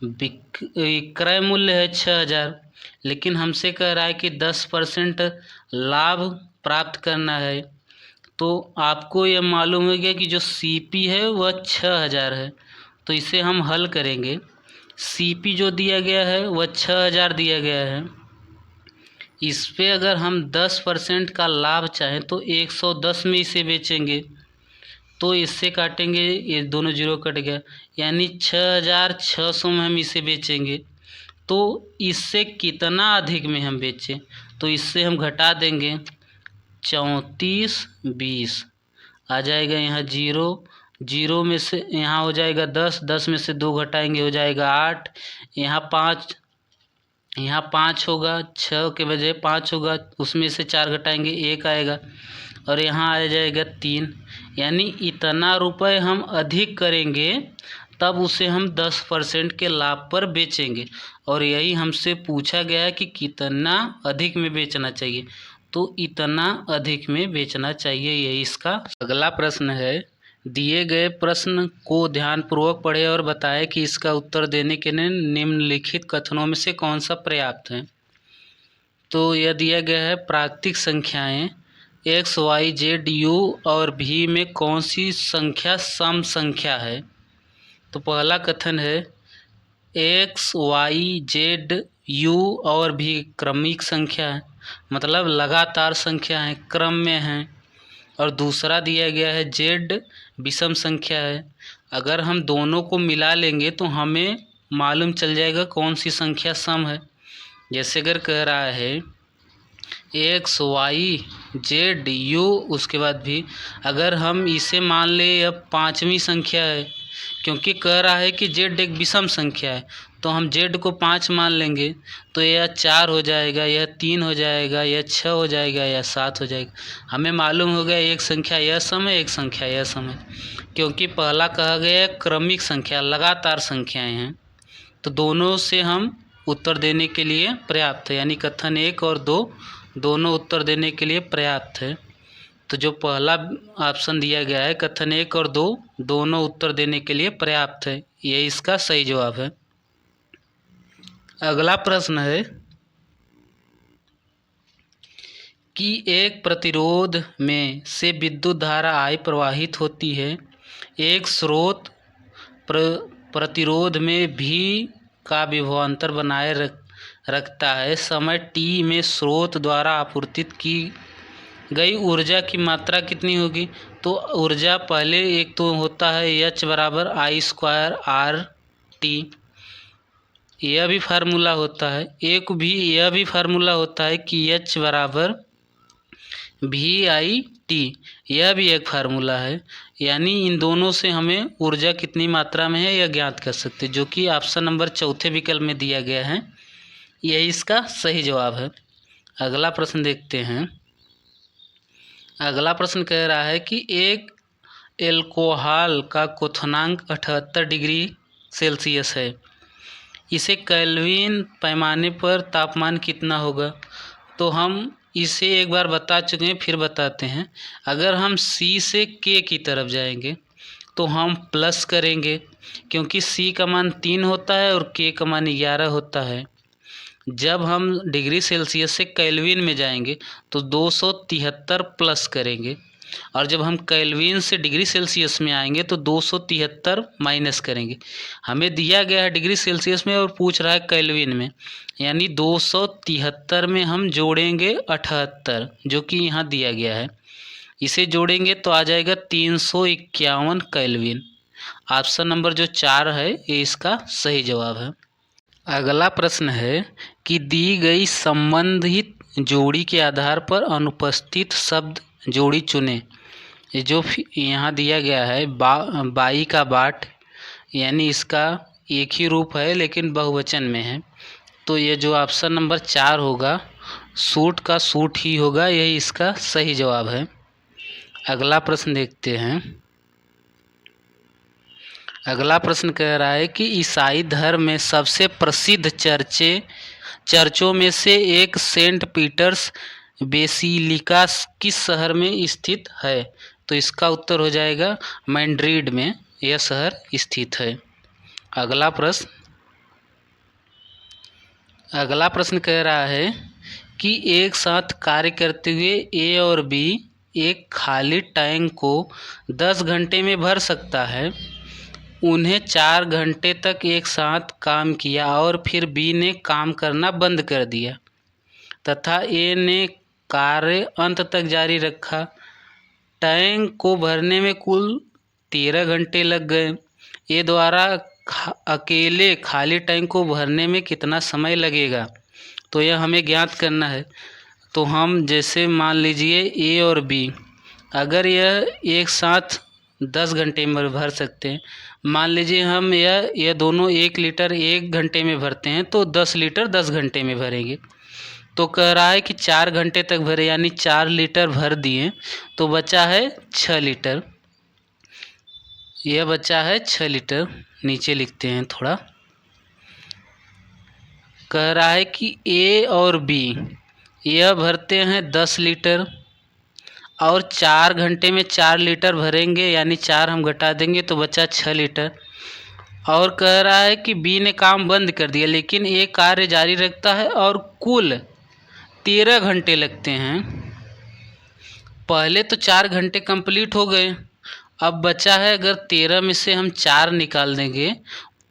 Speaker 1: विक्रय मूल्य है 6000, लेकिन हमसे कह रहा है कि 10% लाभ प्राप्त करना है। तो आपको यह मालूम हो गया कि जो सीपी है वह 6000 है, तो इसे हम हल करेंगे। सीपी जो दिया गया है वह 6000 दिया गया है, इस पे अगर हम 10% का लाभ चाहें तो 110 में इसे बेचेंगे, तो इससे काटेंगे ये दोनों जीरो कट गया, यानी 6600 में हम इसे बेचेंगे। तो इससे कितना अधिक में हम बेचें, तो इससे हम घटा देंगे 3420 आ जाएगा, यहाँ जीरो में से यहाँ हो जाएगा 10 में से 2 घटाएंगे हो जाएगा 8, यहाँ 5 होगा, 6 के बजाय 5 होगा, उसमें से 4 घटाएंगे 1 आएगा, और यहाँ आ जाएगा 3। यानी इतना रुपए हम अधिक करेंगे तब उसे हम 10% के लाभ पर बेचेंगे, और यही हमसे पूछा गया है कि कितना अधिक में बेचना चाहिए, तो इतना अधिक में बेचना चाहिए, यही इसका अगला प्रश्न है। दिए गए प्रश्न को ध्यानपूर्वक पढ़ें और बताएं कि इसका उत्तर देने के लिए निम्नलिखित कथनों में से कौन सा पर्याप्त है। तो यह दिया गया है प्राकृतिक संख्याएं x, y, z, u और v में कौन सी संख्या सम संख्या है। तो पहला कथन है x, y, z, u और v क्रमिक संख्या है, मतलब लगातार संख्या है, क्रम में है। और दूसरा दिया गया है z विषम संख्या है। अगर हम दोनों को मिला लेंगे तो हमें मालूम चल जाएगा कौन सी संख्या सम है। जैसे अगर कह रहा है x, y, z, u उसके बाद भी, अगर हम इसे मान ले यह 5वीं संख्या है, क्योंकि कह रहा है कि z एक विषम संख्या है, तो हम z को 5 मान लेंगे, तो यह 4 हो जाएगा, यह 3 हो जाएगा, यह 6 हो जाएगा, यह 7 हो जाएगा। हमें मालूम हो गया एक संख्या यह सम है, एक संख्या यह सम है, क्योंकि पहला कहा गया है क्रमिक संख्या, लगातार संख्याएं हैं, तो दोनों से हम उत्तर देने के लिए पर्याप्त है, यानी कथन 1 और 2 दोनों उत्तर देने के लिए पर्याप्त है। तो जो पहला ऑप्शन दिया गया है कथन 1 और 2 दोनों उत्तर देने के लिए पर्याप्त है, ये इसका सही जवाब है। अगला प्रश्न है कि एक प्रतिरोध में से विद्युत धारा I प्रवाहित होती है। एक स्रोत प्रतिरोध में भी का विभवांतर बनाए रखता है। समय t में स्रोत द्वारा आपूर्तित की गई ऊर्जा की मात्रा कितनी होगी? तो ऊर्जा पहले एक तो होता है H बराबर I² RT, यह भी फार्मूला होता है। एक भी यह भी फार्मूला होता है कि H बराबर VIT, यह भी एक फार्मूला है। यानी इन दोनों से हमें ऊर्जा कितनी मात्रा में है यह ज्ञात कर सकते, जो कि ऑप्शन नंबर चौथे विकल्प में दिया गया है। यही इसका सही जवाब है। अगला प्रश्न देखते हैं। अगला प्रश्न कह रहा है कि एक एल्कोहल का क्वथनांक 78 डिग्री सेल्सियस है, इसे केल्विन पैमाने पर तापमान कितना होगा? तो हम इसे एक बार बता चुके हैं, फिर बताते हैं। अगर हम C से K की तरफ जाएंगे तो हम प्लस करेंगे, क्योंकि C का मान 3 होता है और K का मान 11 होता है। जब हम डिग्री सेल्सियस से केल्विन में जाएंगे तो 273 प्लस करेंगे, और जब हम केल्विन से डिग्री सेल्सियस में आएंगे तो 273 माइनस करेंगे। हमें दिया गया है डिग्री सेल्सियस में और पूछ रहा है केल्विन में, यानी 273 में हम जोड़ेंगे 78, जो कि यहाँ दिया गया है। इसे जोड़ेंगे तो आ जाएगा 351 केल्विन। ऑप्शन नंबर जो 4 है ये इसका सही जवाब है। अगला प्रश्न है कि दी गई संबंधित जोड़ी के आधार पर अनुपस्थित शब्द जोड़ी चुनें। ये जो यहाँ दिया गया है बाई का बाट, यानी इसका एक ही रूप है लेकिन बहुवचन में है, तो ये जो ऑप्शन नंबर 4 होगा सूट का सूट ही होगा, यही इसका सही जवाब है। अगला प्रश्न देखते हैं। अगला प्रश्न कह रहा है कि ईसाई धर्म में सबसे प्रसिद्ध चर्चों में से एक सेंट पीटर्स बेसिलिका किस शहर में स्थित है? तो इसका उत्तर हो जाएगा मैड्रिड में यह शहर स्थित है। अगला प्रश्न कह रहा है कि एक साथ कार्य करते हुए A और B एक खाली टैंक को 10 घंटे में भर सकता है। उन्हें 4 घंटे तक एक साथ काम किया और फिर B ने काम करना बंद कर दिया तथा A ने कार्य अंत तक जारी रखा। टैंक को भरने में कुल 13 घंटे लग गए। A द्वारा अकेले खाली टैंक को भरने में कितना समय लगेगा? तो यह हमें ज्ञात करना है। तो हम जैसे मान लीजिए A और B, अगर यह एक साथ 10 घंटे में भर सकते हैं, मान लीजिए हम यह दोनों 1 लीटर 1 घंटे में भरते हैं तो 10 लीटर 10 घंटे में भरेंगे। तो कह रहा है कि 4 घंटे तक भरे, यानी 4 लीटर भर दिए तो बचा है 6 लीटर। यह बचा है 6 लीटर। नीचे लिखते हैं थोड़ा। कह रहा है कि A और B यह भरते हैं 10 लीटर और 4 घंटे में 4 लीटर भरेंगे, यानी 4 हम घटा देंगे तो बचा 6 लीटर। और कह रहा है कि B ने काम बंद कर दिया लेकिन A कार्य जारी रखता है और कुल 13 घंटे लगते हैं। पहले तो 4 घंटे कंप्लीट हो गए, अब बचा है अगर 13 में से हम 4 निकाल देंगे,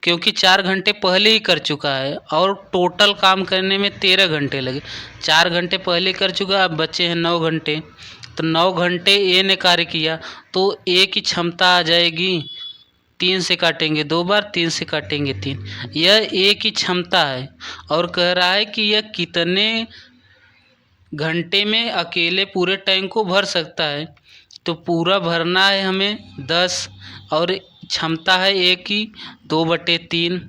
Speaker 1: क्योंकि 4 घंटे पहले ही कर चुका है और टोटल काम करने में 13 घंटे लगे। 4 घंटे पहले कर चुका, अब बचे हैं 9 घंटे। तो 9 घंटे A ने कार्य किया तो A की क्षमता आ जाएगी 3 से काटेंगे 2 बार, 3 से काटेंगे 3, यह A की क्षमता है। और कह रहा है कि यह कितने घंटे में अकेले पूरे टैंक को भर सकता है। तो पूरा भरना है हमें 10 और क्षमता है A की 2/3।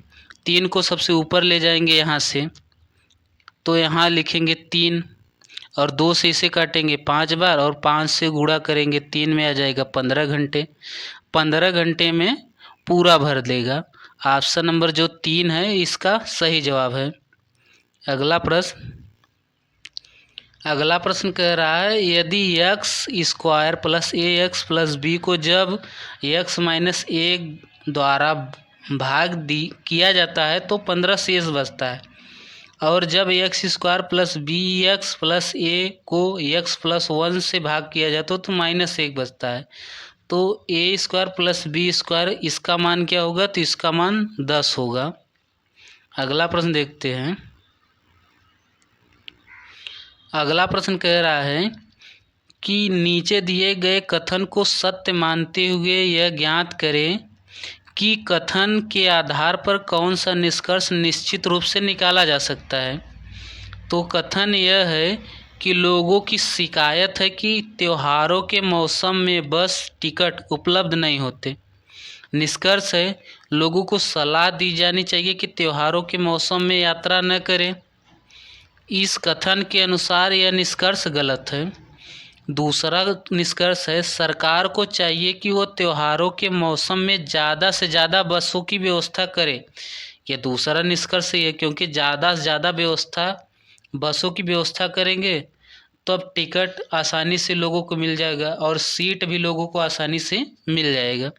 Speaker 1: 3 को सबसे ऊपर ले जाएंगे यहाँ से, तो यहाँ लिखेंगे 3 और 2 से इसे काटेंगे 5 बार और 5 से गुणा करेंगे 3 में आ जाएगा 15 घंटे। 15 घंटे में पूरा भर देगा। ऑप्शन नंबर जो 3 है इसका सही जवाब है। अगला प्रश्न कह रहा है यदि x² + ax + b को जब x - a द्वारा भाग किया जाता है तो 15 शेष बचता है, और जब x² + bx + a को x + 1 से भाग किया जाता है तो -1 बचता है। तो a² + b², इसका मान क्या होगा? तो इसका मान 10 होगा। अगला प्रश्न देखते हैं। अगला प्रश्न कह रहा है कि नीचे दिए गए कथन को सत्य मानते हुए यह ज्ञात करें कि कथन के आधार पर कौन सा निष्कर्ष निश्चित रूप से निकाला जा सकता है। तो कथन यह है कि लोगों की शिकायत है कि त्योहारों के मौसम में बस टिकट उपलब्ध नहीं होते। निष्कर्ष है लोगों को सलाह दी जानी चाहिए कि त्योहारों के मौसम में यात्रा न करें। इस कथन के अनुसार यह निष्कर्ष गलत है। दूसरा निष्कर्ष है सरकार को चाहिए कि वो त्योहारों के मौसम में ज़्यादा से ज़्यादा बसों की व्यवस्था करे। यह दूसरा निष्कर्ष है, क्योंकि ज़्यादा से ज़्यादा बसों की व्यवस्था करेंगे तो अब टिकट आसानी से लोगों को मिल जाएगा और सीट भी लोगों को आसानी से मिल जाएगा।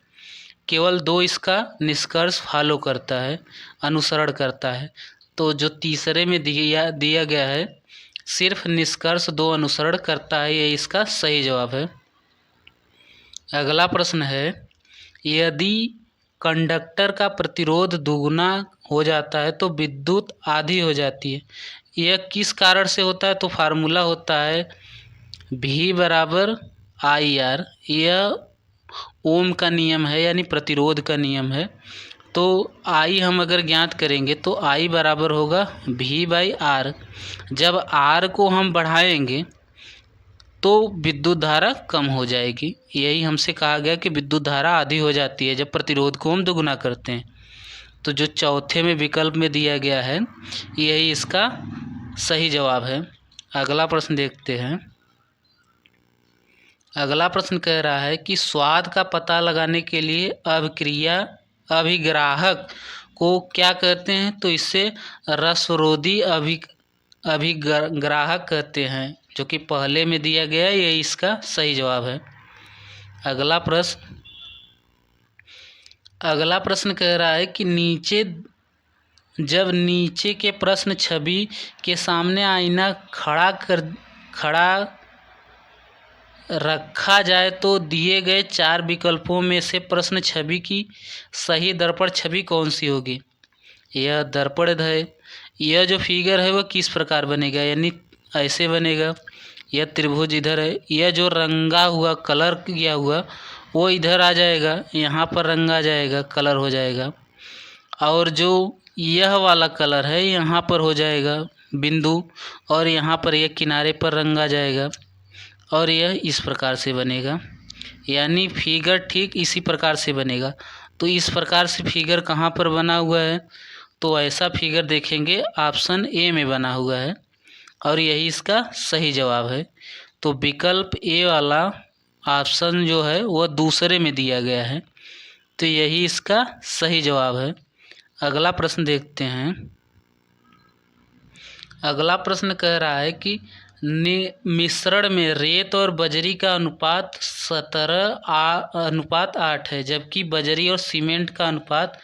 Speaker 1: केवल 2 इसका निष्कर्ष फॉलो करता है, अनुसरण करता है। तो जो तीसरे में दिया गया है सिर्फ निष्कर्ष 2 अनुसरण करता है, ये इसका सही जवाब है। अगला प्रश्न है यदि कंडक्टर का प्रतिरोध दुगुना हो जाता है तो विद्युत आधी हो जाती है। यह किस कारण से होता है? तो फार्मूला होता है V = IR। यह ओम का नियम है, यानी प्रतिरोध का नियम है। तो I हम अगर ज्ञात करेंगे तो I बराबर होगा V/R। जब R को हम बढ़ाएंगे तो विद्युत धारा कम हो जाएगी। यही हमसे कहा गया कि विद्युत धारा आधी हो जाती है जब प्रतिरोध को हम दोगुना करते हैं। तो जो चौथे में विकल्प में दिया गया है यही इसका सही जवाब है। अगला प्रश्न देखते हैं। अगला प्रश्न कह रहा है कि स्वाद का पता लगाने के लिए अभिग्राहक को क्या कहते हैं? तो इससे रसरोधी अभिग्राहक कहते हैं, जो कि पहले में दिया गया है। ये इसका सही जवाब है। अगला प्रश्न कह रहा है कि जब नीचे के प्रश्न छवि के सामने आईना खड़ा रखा जाए तो दिए गए 4 विकल्पों में से प्रश्न छवि की सही दर्पण छवि कौन सी होगी? यह दर्पण है। यह जो फिगर है वह किस प्रकार बनेगा? यानी ऐसे बनेगा। यह त्रिभुज इधर है। यह जो रंगा हुआ, कलर किया हुआ, वो इधर आ जाएगा, यहाँ पर रंगा जाएगा, कलर हो जाएगा। और जो यह वाला कलर है यहाँ पर हो जाएगा बिंदु, और यहाँ पर यह किनारे पर रंगा जाएगा, और यह इस प्रकार से बनेगा। यानी फिगर ठीक इसी प्रकार से बनेगा। तो इस प्रकार से फिगर कहाँ पर बना हुआ है? तो ऐसा फिगर देखेंगे ऑप्शन ए में बना हुआ है, और यही इसका सही जवाब है। तो विकल्प ए वाला ऑप्शन जो है वह दूसरे में दिया गया है, तो यही इसका सही जवाब है। अगला प्रश्न देखते हैं। अगला प्रश्न कह रहा है कि मिश्रण में रेत और बजरी का अनुपात 17:8 है, जबकि बजरी और सीमेंट का अनुपात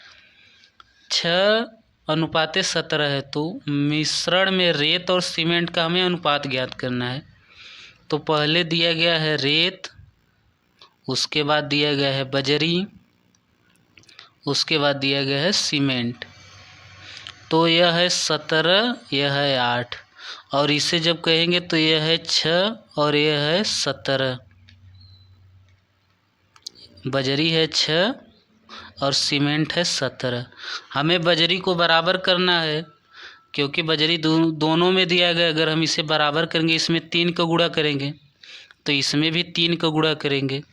Speaker 1: 6:17 है। तो मिश्रण में रेत और सीमेंट का हमें अनुपात ज्ञात करना है। तो पहले दिया गया है रेत, उसके बाद दिया गया है बजरी, उसके बाद दिया गया है सीमेंट। तो यह है 17, यह है 8, और इसे जब कहेंगे तो यह है 6 और यह है 17। बजरी है 6 और सीमेंट है 17। हमें बजरी को बराबर करना है, क्योंकि बजरी दोनों में दिया गया। अगर हम इसे बराबर करेंगे, इसमें 3 का गुणा करेंगे तो इसमें भी 3 का गुणा करेंगे,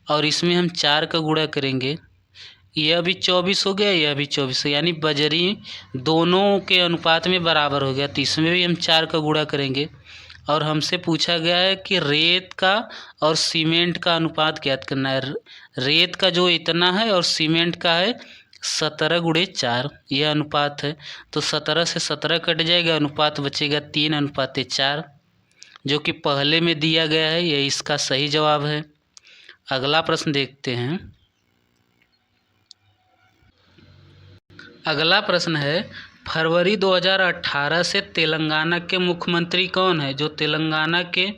Speaker 1: और इसमें हम 4 का गुणा करेंगे। यह भी 24 हो गया, यह भी 24 है, यानी बजरी दोनों के अनुपात में बराबर हो गया। तो इसमें भी हम 4 का गुणा करेंगे। और हमसे पूछा गया है कि रेत का और सीमेंट का अनुपात ज्ञात करना है। रेत का जो इतना है और सीमेंट का है 17/4, यह अनुपात है। तो 17 से 17 कट जाएगा, अनुपात बचेगा 3:4, जो कि पहले में दिया गया है। यह इसका सही जवाब है। अगला प्रश्न देखते हैं। अगला प्रश्न है फरवरी 2018 से तेलंगाना के मुख्यमंत्री कौन है? जो तेलंगाना के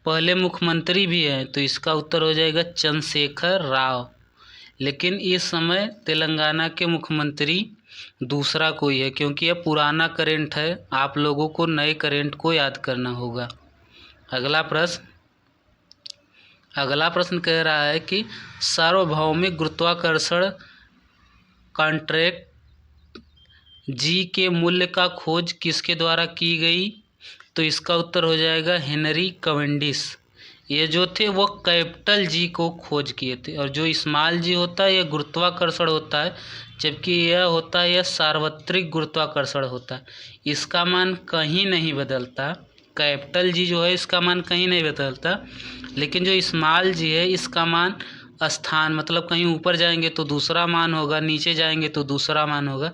Speaker 1: पहले मुख्यमंत्री भी हैं, तो इसका उत्तर हो जाएगा चंद्रशेखर राव। लेकिन इस समय तेलंगाना के मुख्यमंत्री दूसरा कोई है, क्योंकि यह पुराना करेंट है। आप लोगों को नए करेंट को याद करना होगा। अगला प्रश्न कह रहा है कि सार्वभौमिक गुरुत्वाकर्षण कॉन्ट्रैक्ट जी के मूल्य का खोज किसके द्वारा की गई? तो इसका उत्तर हो जाएगा हेनरी कैवेंडिश। ये जो थे वो कैपिटल जी को खोज किए थे, और जो स्मॉल जी होता है यह गुरुत्वाकर्षण होता है, जबकि यह होता है यह सार्वत्रिक गुरुत्वाकर्षण होता है। इसका मान कहीं नहीं बदलता। कैपिटल जी जो है इसका मान कहीं नहीं बदलता, लेकिन जो स्मॉल जी है इसका मान स्थान, मतलब कहीं ऊपर जाएंगे तो दूसरा मान होगा, नीचे जाएंगे तो दूसरा मान होगा,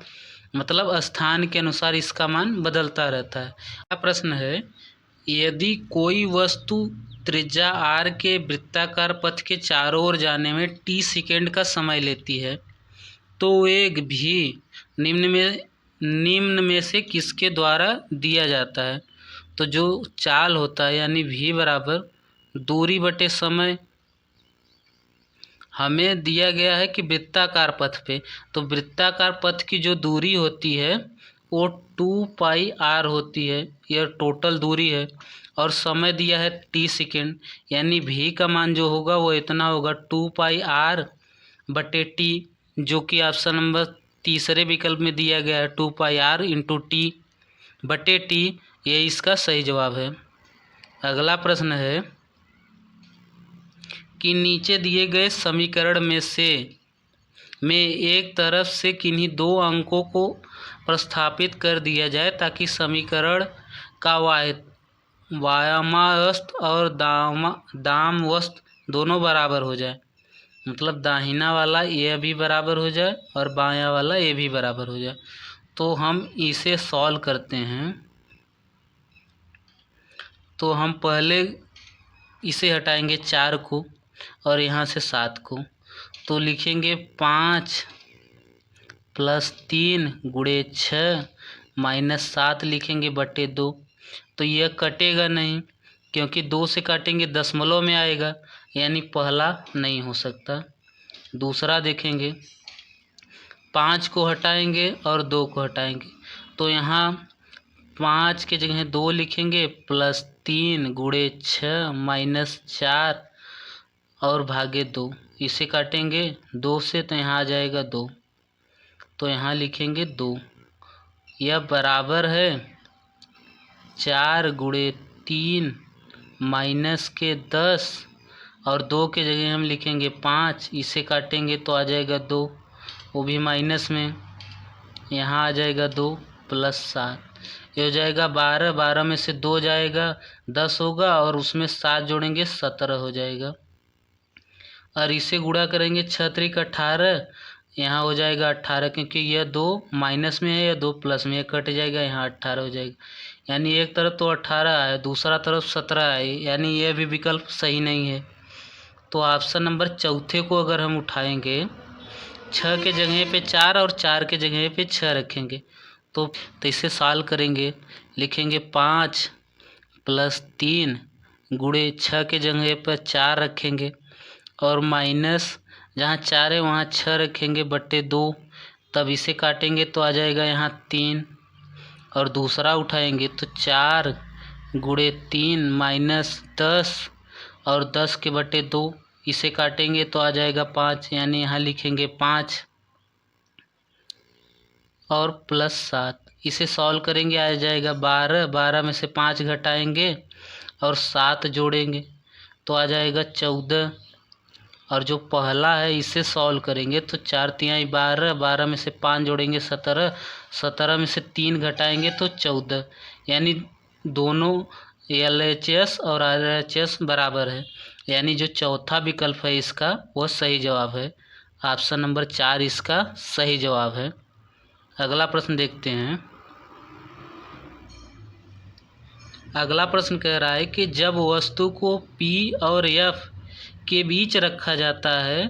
Speaker 1: मतलब स्थान के अनुसार इसका मान बदलता रहता है। अगला प्रश्न है, यदि कोई वस्तु त्रिज्या r के वृत्ताकार पथ के चारों ओर जाने में t सेकेंड का समय लेती है, तो वेग भी निम्न में से किसके द्वारा दिया जाता है? तो जो चाल होता है यानी v बराबर दूरी बटे समय हमें दिया गया है कि वृत्ताकार पथ पे, तो वृत्ताकार पथ की जो दूरी होती है वो 2πr होती है, यह टोटल दूरी है, और समय दिया है t सेकेंड, यानी v का मान जो होगा वो इतना होगा 2πr बटे t, जो कि ऑप्शन नंबर तीसरे विकल्प में दिया गया है 2πr इंटू टी बटे टी, ये इसका सही जवाब है। अगला प्रश्न है कि नीचे दिए गए समीकरण में एक तरफ से किन्हीं दो अंकों को प्रतिस्थापित कर दिया जाए ताकि समीकरण का वामावस्थ और दामवस्थ दोनों बराबर हो जाए, मतलब दाहिना वाला ये भी बराबर हो जाए और बायां वाला ये भी बराबर हो जाए। तो हम इसे सॉल्व करते हैं। तो हम पहले इसे हटाएंगे 4 को और यहाँ से 7 को, तो लिखेंगे 5 + 3 × 6 - 7 लिखेंगे बटे 2। तो यह कटेगा नहीं, क्योंकि 2 से काटेंगे दशमलव में आएगा, यानी पहला नहीं हो सकता। दूसरा देखेंगे, 5 को हटाएंगे और 2 को हटाएंगे, तो यहाँ 5 के जगह 2 लिखेंगे + 3 × 6 - 4 और भागे 2, इसे काटेंगे 2 से तो यहाँ आ जाएगा 2, तो यहाँ लिखेंगे 2। यह बराबर है 4 × 3 - 10 और 2 के जगह हम लिखेंगे 5, इसे काटेंगे तो आ जाएगा 2, वो भी माइनस में, यहाँ आ जाएगा 2 + 7, ये हो जाएगा 12, 12 में से 2 जाएगा 10 होगा, और उसमें 7 जोड़ेंगे 17 हो जाएगा। और इसे गुणा करेंगे 6 × 3 = 18, यहाँ हो जाएगा 18, क्योंकि यह 2 माइनस में है, यह 2 प्लस में, कट जाएगा, यहाँ 18 हो जाएगा। यानी एक तरफ तो 18 है, दूसरा तरफ 17 है, यानी यह भी विकल्प सही नहीं है। तो ऑप्शन नंबर चौथे को अगर हम उठाएंगे, 6 के जगह पे 4 और 4 के जगह पे 6 रखेंगे, तो इसे सॉल्व करेंगे, लिखेंगे 5 + 3 × 6 के जगह पर 4 रखेंगे, और माइनस जहाँ 4 है वहाँ 6 रखेंगे बटे 2, तब इसे काटेंगे तो आ जाएगा यहाँ 3, और दूसरा उठाएंगे तो 4 × 3 - 10 और 10 के बटे 2, इसे काटेंगे तो आ जाएगा 5, यानी यहाँ लिखेंगे 5 और +7, इसे सॉल्व करेंगे आ जाएगा 12, 12 में से 5 घटाएंगे और 7 जोड़ेंगे तो आ जाएगा 14, और जो पहला है इसे सॉल्व करेंगे तो 4 × 3 = 12, 12 में से 5 जोड़ेंगे 17, 17 में से 3 घटाएंगे तो 14, यानी दोनों LHS और RHS बराबर है, यानी जो चौथा विकल्प है इसका वो सही जवाब है। ऑप्शन नंबर 4 इसका सही जवाब है। अगला प्रश्न देखते हैं। अगला प्रश्न कह रहा है कि जब वस्तु को P और F के बीच रखा जाता है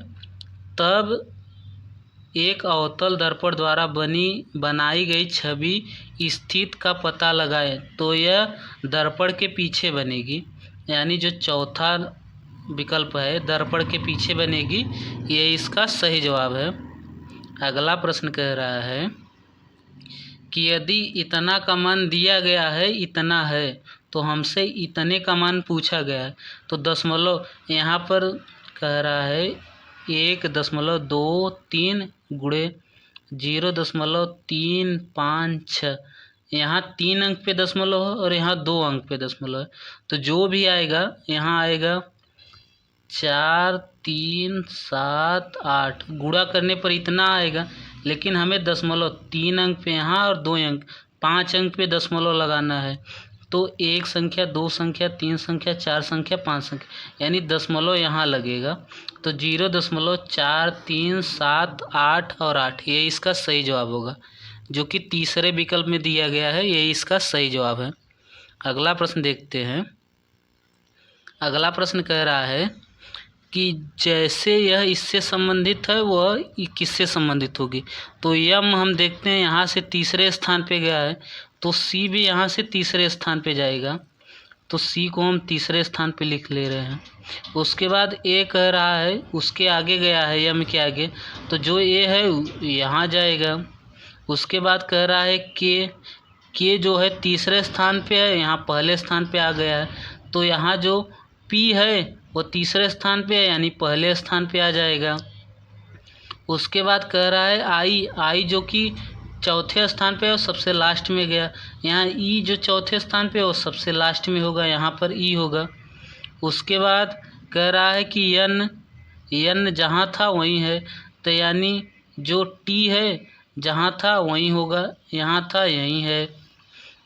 Speaker 1: तब एक अवतल दर्पण द्वारा बनाई गई छवि स्थिति का पता लगाएं तो यह दर्पण के पीछे बनेगी। यानी जो चौथा विकल्प है दर्पण के पीछे बनेगी, ये इसका सही जवाब है। अगला प्रश्न कह रहा है कि यदि इतना का मान दिया गया है, इतना है, तो हमसे इतने का मान पूछा गया है, तो दशमलव यहाँ पर कह रहा है 1.23 गुणे 0.356। यहाँ 3 अंक पे दशमलव है और यहाँ 2 अंक पे दशमलव है, तो जो भी आएगा यहाँ आएगा 4, 3, 7, 8 गुणा करने पर इतना आएगा, लेकिन हमें दशमलव 3 अंक पे यहाँ और 2 अंक 5 अंक पे दशमलव लगाना है। तो 1 संख्या, 2 संख्या, 3 संख्या, 4 संख्या, 5 संख्या, यानी दशमलव यहाँ लगेगा। तो 0.4378 और 8 ये इसका सही जवाब होगा, जो कि तीसरे विकल्प में दिया गया है, ये इसका सही जवाब है। अगला प्रश्न देखते हैं। अगला प्रश्न कह रहा है कि जैसे यह इससे संबंधित है वह किससे संबंधित होगी। तो यम हम देखते हैं यहाँ से तीसरे स्थान पे गया है, तो सी भी यहाँ से तीसरे स्थान पे जाएगा, तो सी को हम तीसरे स्थान पे लिख ले रहे हैं। उसके बाद ए कह रहा है उसके आगे गया है यम के आगे, तो जो ए है यहाँ जाएगा। उसके बाद कह रहा है के जो है तीसरे स्थान पे है, यहाँ पहले स्थान पे आ गया है, तो यहाँ जो पी है वो तीसरे स्थान पे है, यानी पहले स्थान पे आ जाएगा। उसके बाद कह रहा है आई जो कि चौथे स्थान पे है और सबसे लास्ट में गया, यहाँ ई जो चौथे स्थान पे है वो सबसे लास्ट में होगा, यहाँ पर ई होगा। उसके बाद कह रहा है कि यन जहाँ था वहीं है, तो यानी जो टी है जहाँ था वहीं होगा, यहाँ था यहीं है।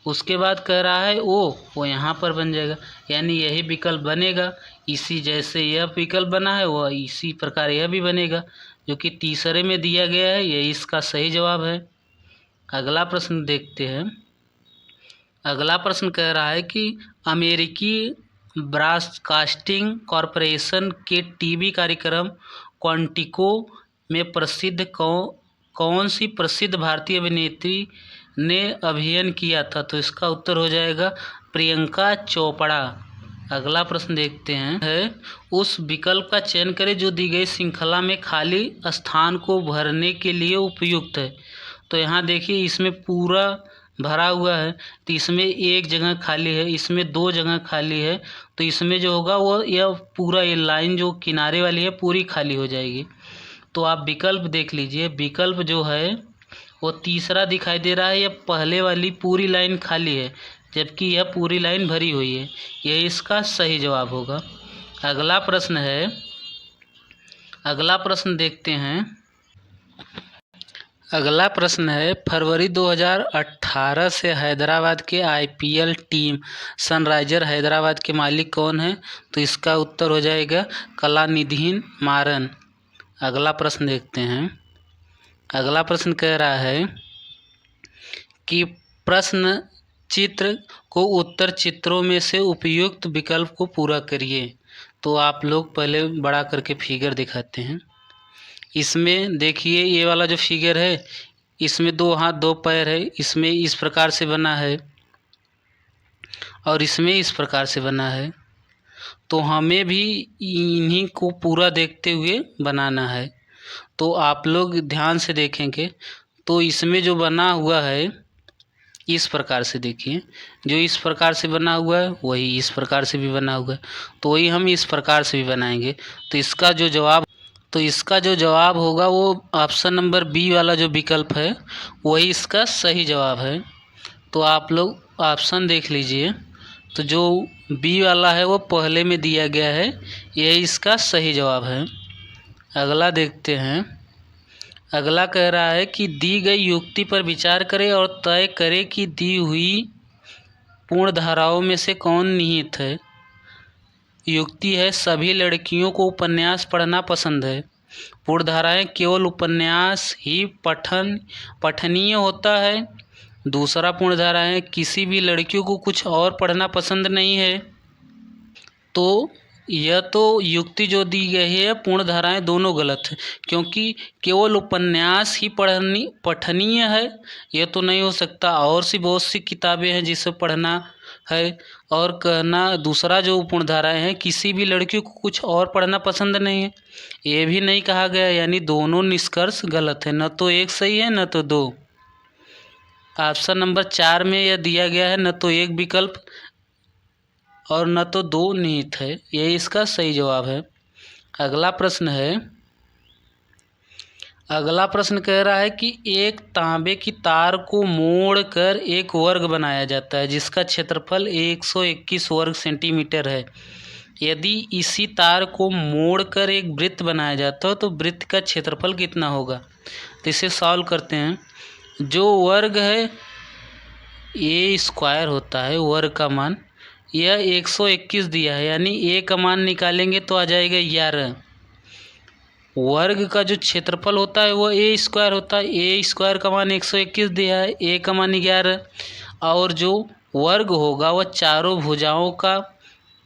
Speaker 1: उसके बाद कह रहा है वो यहाँ पर बन जाएगा, यानी यही विकल्प बनेगा। इसी जैसे यह विकल्प बना है वह इसी प्रकार यह भी बनेगा, जो कि तीसरे में दिया गया है, यही इसका सही जवाब है। अगला प्रश्न देखते हैं। अगला प्रश्न कह रहा है कि अमेरिकी ब्रॉडकास्टिंग कॉरपोरेशन के टीवी कार्यक्रम क्वांटिको में प्रसिद्ध कौन सी प्रसिद्ध भारतीय अभिनेत्री ने अभिनय किया था। तो इसका उत्तर हो जाएगा प्रियंका चोपड़ा। अगला प्रश्न देखते हैं है उस विकल्प का चयन करें जो दी गई श्रृंखला में खाली स्थान को भरने के लिए उपयुक्त है। तो यहाँ देखिए इसमें पूरा भरा हुआ है, तो इसमें एक जगह खाली है, इसमें 2 जगह खाली है, तो इसमें जो होगा वो यह पूरा ये लाइन जो किनारे वाली है पूरी खाली हो जाएगी। तो आप विकल्प देख लीजिए, विकल्प जो है वो तीसरा दिखाई दे रहा है, यह पहले वाली पूरी लाइन खाली है, जबकि यह पूरी लाइन भरी हुई है, यह इसका सही जवाब होगा। अगला प्रश्न है, अगला प्रश्न देखते हैं। अगला प्रश्न है फरवरी 2018 से हैदराबाद के आईपीएल टीम सनराइजर हैदराबाद के मालिक कौन है। तो इसका उत्तर हो जाएगा कलानिधि मारन। अगला प्रश्न देखते हैं। अगला प्रश्न कह रहा है कि प्रश्न चित्र को उत्तर चित्रों में से उपयुक्त विकल्प को पूरा करिए। तो आप लोग पहले बड़ा करके फिगर दिखाते हैं। इसमें देखिए ये वाला जो फिगर है इसमें 2 हाथ 2 पैर है, इसमें इस प्रकार से बना है और इसमें इस प्रकार से बना है, तो हमें भी इन्हीं को पूरा देखते हुए बनाना है। तो आप लोग ध्यान से देखेंगे तो इसमें जो बना हुआ है इस प्रकार से देखिए, जो इस प्रकार से बना हुआ है वही इस प्रकार से भी बना हुआ है, तो वही हम इस प्रकार से भी बनाएंगे। तो इसका जो जवाब होगा वो ऑप्शन नंबर बी वाला जो विकल्प है वही इसका सही जवाब है। तो आप लोग ऑप्शन देख लीजिए, तो जो बी वाला है वो पहले में दिया गया है, यही इसका सही जवाब है। अगला देखते हैं। अगला कह रहा है कि दी गई युक्ति पर विचार करें और तय करें कि दी हुई पूर्ण धाराओं में से कौन निहित है। युक्ति है सभी लड़कियों को उपन्यास पढ़ना पसंद है। पूर्ण धाराएं केवल उपन्यास ही पठनीय होता है। दूसरा पूर्ण धारा है किसी भी लड़कियों को कुछ और पढ़ना पसंद नहीं है। तो यह तो युक्ति जो दी गई है पूर्ण धाराएं दोनों गलत है, क्योंकि केवल उपन्यास ही पठनीय है यह तो नहीं हो सकता। और सी बहुत सी किताबें हैं जिसे पढ़ना है। और कहना दूसरा जो पूर्ण धाराएं हैं, किसी भी लड़की को कुछ और पढ़ना पसंद नहीं है, ये भी नहीं कहा गया। यानी दोनों निष्कर्ष गलत है, न तो एक सही है न तो दो। ऑप्शन नंबर 4 में यह दिया गया है, न तो एक विकल्प और न तो दो निहित है, यही इसका सही जवाब है। अगला प्रश्न कह रहा है कि एक तांबे की तार को मोड़कर एक वर्ग बनाया जाता है जिसका क्षेत्रफल 121 वर्ग सेंटीमीटर है। यदि इसी तार को मोड़कर एक वृत्त बनाया जाता है तो वृत्त का क्षेत्रफल कितना होगा। तो इसे सॉल्व करते हैं। जो वर्ग है ए स्क्वायर होता है, वर्ग का मान यह 121 दिया है, यानी ए का मान निकालेंगे तो आ जाएगा 11। वर्ग का जो क्षेत्रफल होता है वो ए स्क्वायर होता है, ए स्क्वायर का मान 121 दिया है, ए का मान 11। और जो वर्ग होगा वह चारों भुजाओं का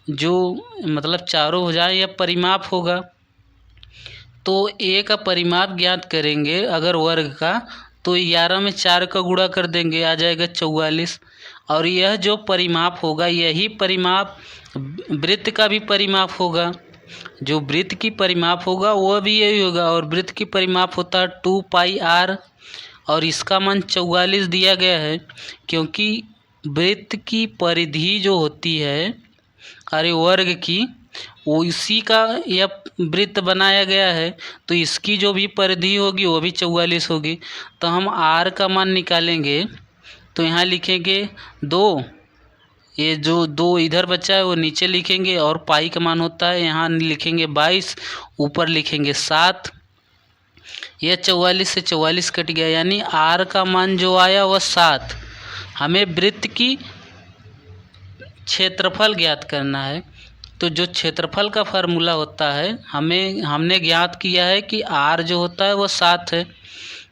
Speaker 1: जो मतलब चारों भुजाएं या परिमाप होगा। तो ए का परिमाप ज्ञात करेंगे अगर वर्ग का, तो 11 में 4 का गुणा कर देंगे, आ जाएगा 44। और यह जो परिमाप होगा यही परिमाप वृत्त का भी परिमाप होगा। जो वृत्त की परिमाप होगा वह भी यही होगा। और वृत्त की परिमाप होता है 2πr और इसका मान 44 दिया गया है, क्योंकि वृत्त की परिधि जो होती है अरे वर्ग की, वो इसी का यह वृत्त बनाया गया है, तो इसकी जो भी परिधि होगी वो भी 44 होगी। तो हम r का मान निकालेंगे तो यहाँ लिखेंगे 2, ये जो 2 इधर बचा है वो नीचे लिखेंगे, और पाई का मान होता है यहाँ लिखेंगे 22, ऊपर लिखेंगे 7। यह 44 से 44 कट गया, यानी r का मान जो आया वह 7। हमें वृत्त की क्षेत्रफल ज्ञात करना है। तो जो क्षेत्रफल का फार्मूला होता है हमने ज्ञात किया है कि r जो होता है वह 7 है।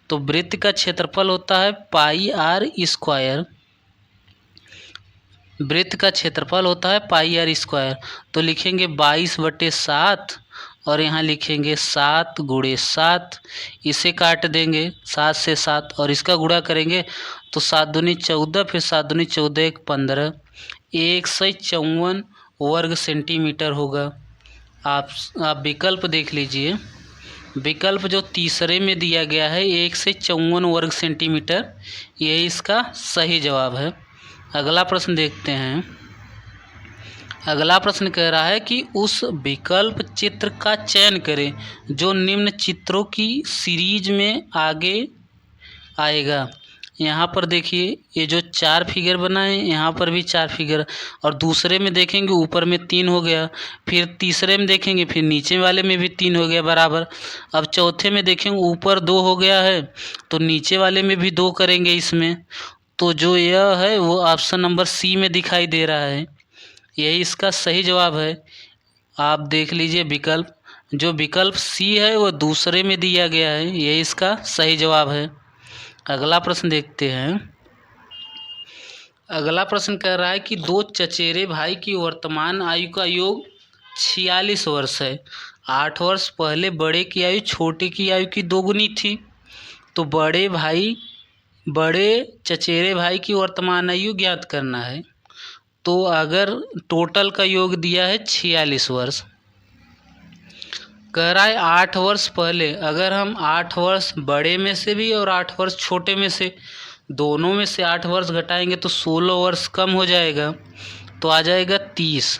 Speaker 1: तो वृत्त का क्षेत्रफल होता है πr स्क्वायर, वृत्त का क्षेत्रफल होता है πr स्क्वायर। तो लिखेंगे 22/7 और यहाँ लिखेंगे 7 × 7। इसे काट देंगे 7 से 7 और इसका गुणा करेंगे तो 7 दूनी 14, फिर 7 दूनी 14 1 15, 154 वर्ग सेंटीमीटर होगा। आप विकल्प देख लीजिए। विकल्प जो तीसरे में दिया गया है 154 वर्ग सेंटीमीटर, यही इसका सही जवाब है। अगला प्रश्न देखते हैं। अगला प्रश्न कह रहा है कि उस विकल्प चित्र का चयन करें जो निम्न चित्रों की सीरीज में आगे आएगा। यहाँ पर देखिए ये जो 4 फिगर बनाए, यहाँ पर भी 4 फिगर, और दूसरे में देखेंगे ऊपर में 3 हो गया, फिर तीसरे में देखेंगे फिर नीचे वाले में भी 3 हो गया बराबर। अब चौथे में देखेंगे ऊपर 2 हो गया है तो नीचे वाले में भी 2 करेंगे इसमें। तो जो यह है वो ऑप्शन नंबर सी में दिखाई दे रहा है, यही इसका सही जवाब है। आप देख लीजिए विकल्प, जो विकल्प सी है वो दूसरे में दिया गया है, यही इसका सही जवाब है। अगला प्रश्न देखते हैं। अगला प्रश्न कह रहा है कि 2 चचेरे भाई की वर्तमान आयु का योग 46 वर्ष है। 8 वर्ष पहले बड़े की आयु छोटे की आयु की दोगुनी थी। तो बड़े चचेरे भाई की वर्तमान आयु ज्ञात करना है। तो अगर टोटल का योग दिया है 46 वर्ष, कह रहा है 8 वर्ष पहले, अगर हम 8 वर्ष बड़े में से भी और 8 वर्ष छोटे में से, दोनों में से 8 वर्ष घटाएंगे तो 16 वर्ष कम हो जाएगा, तो आ जाएगा 30।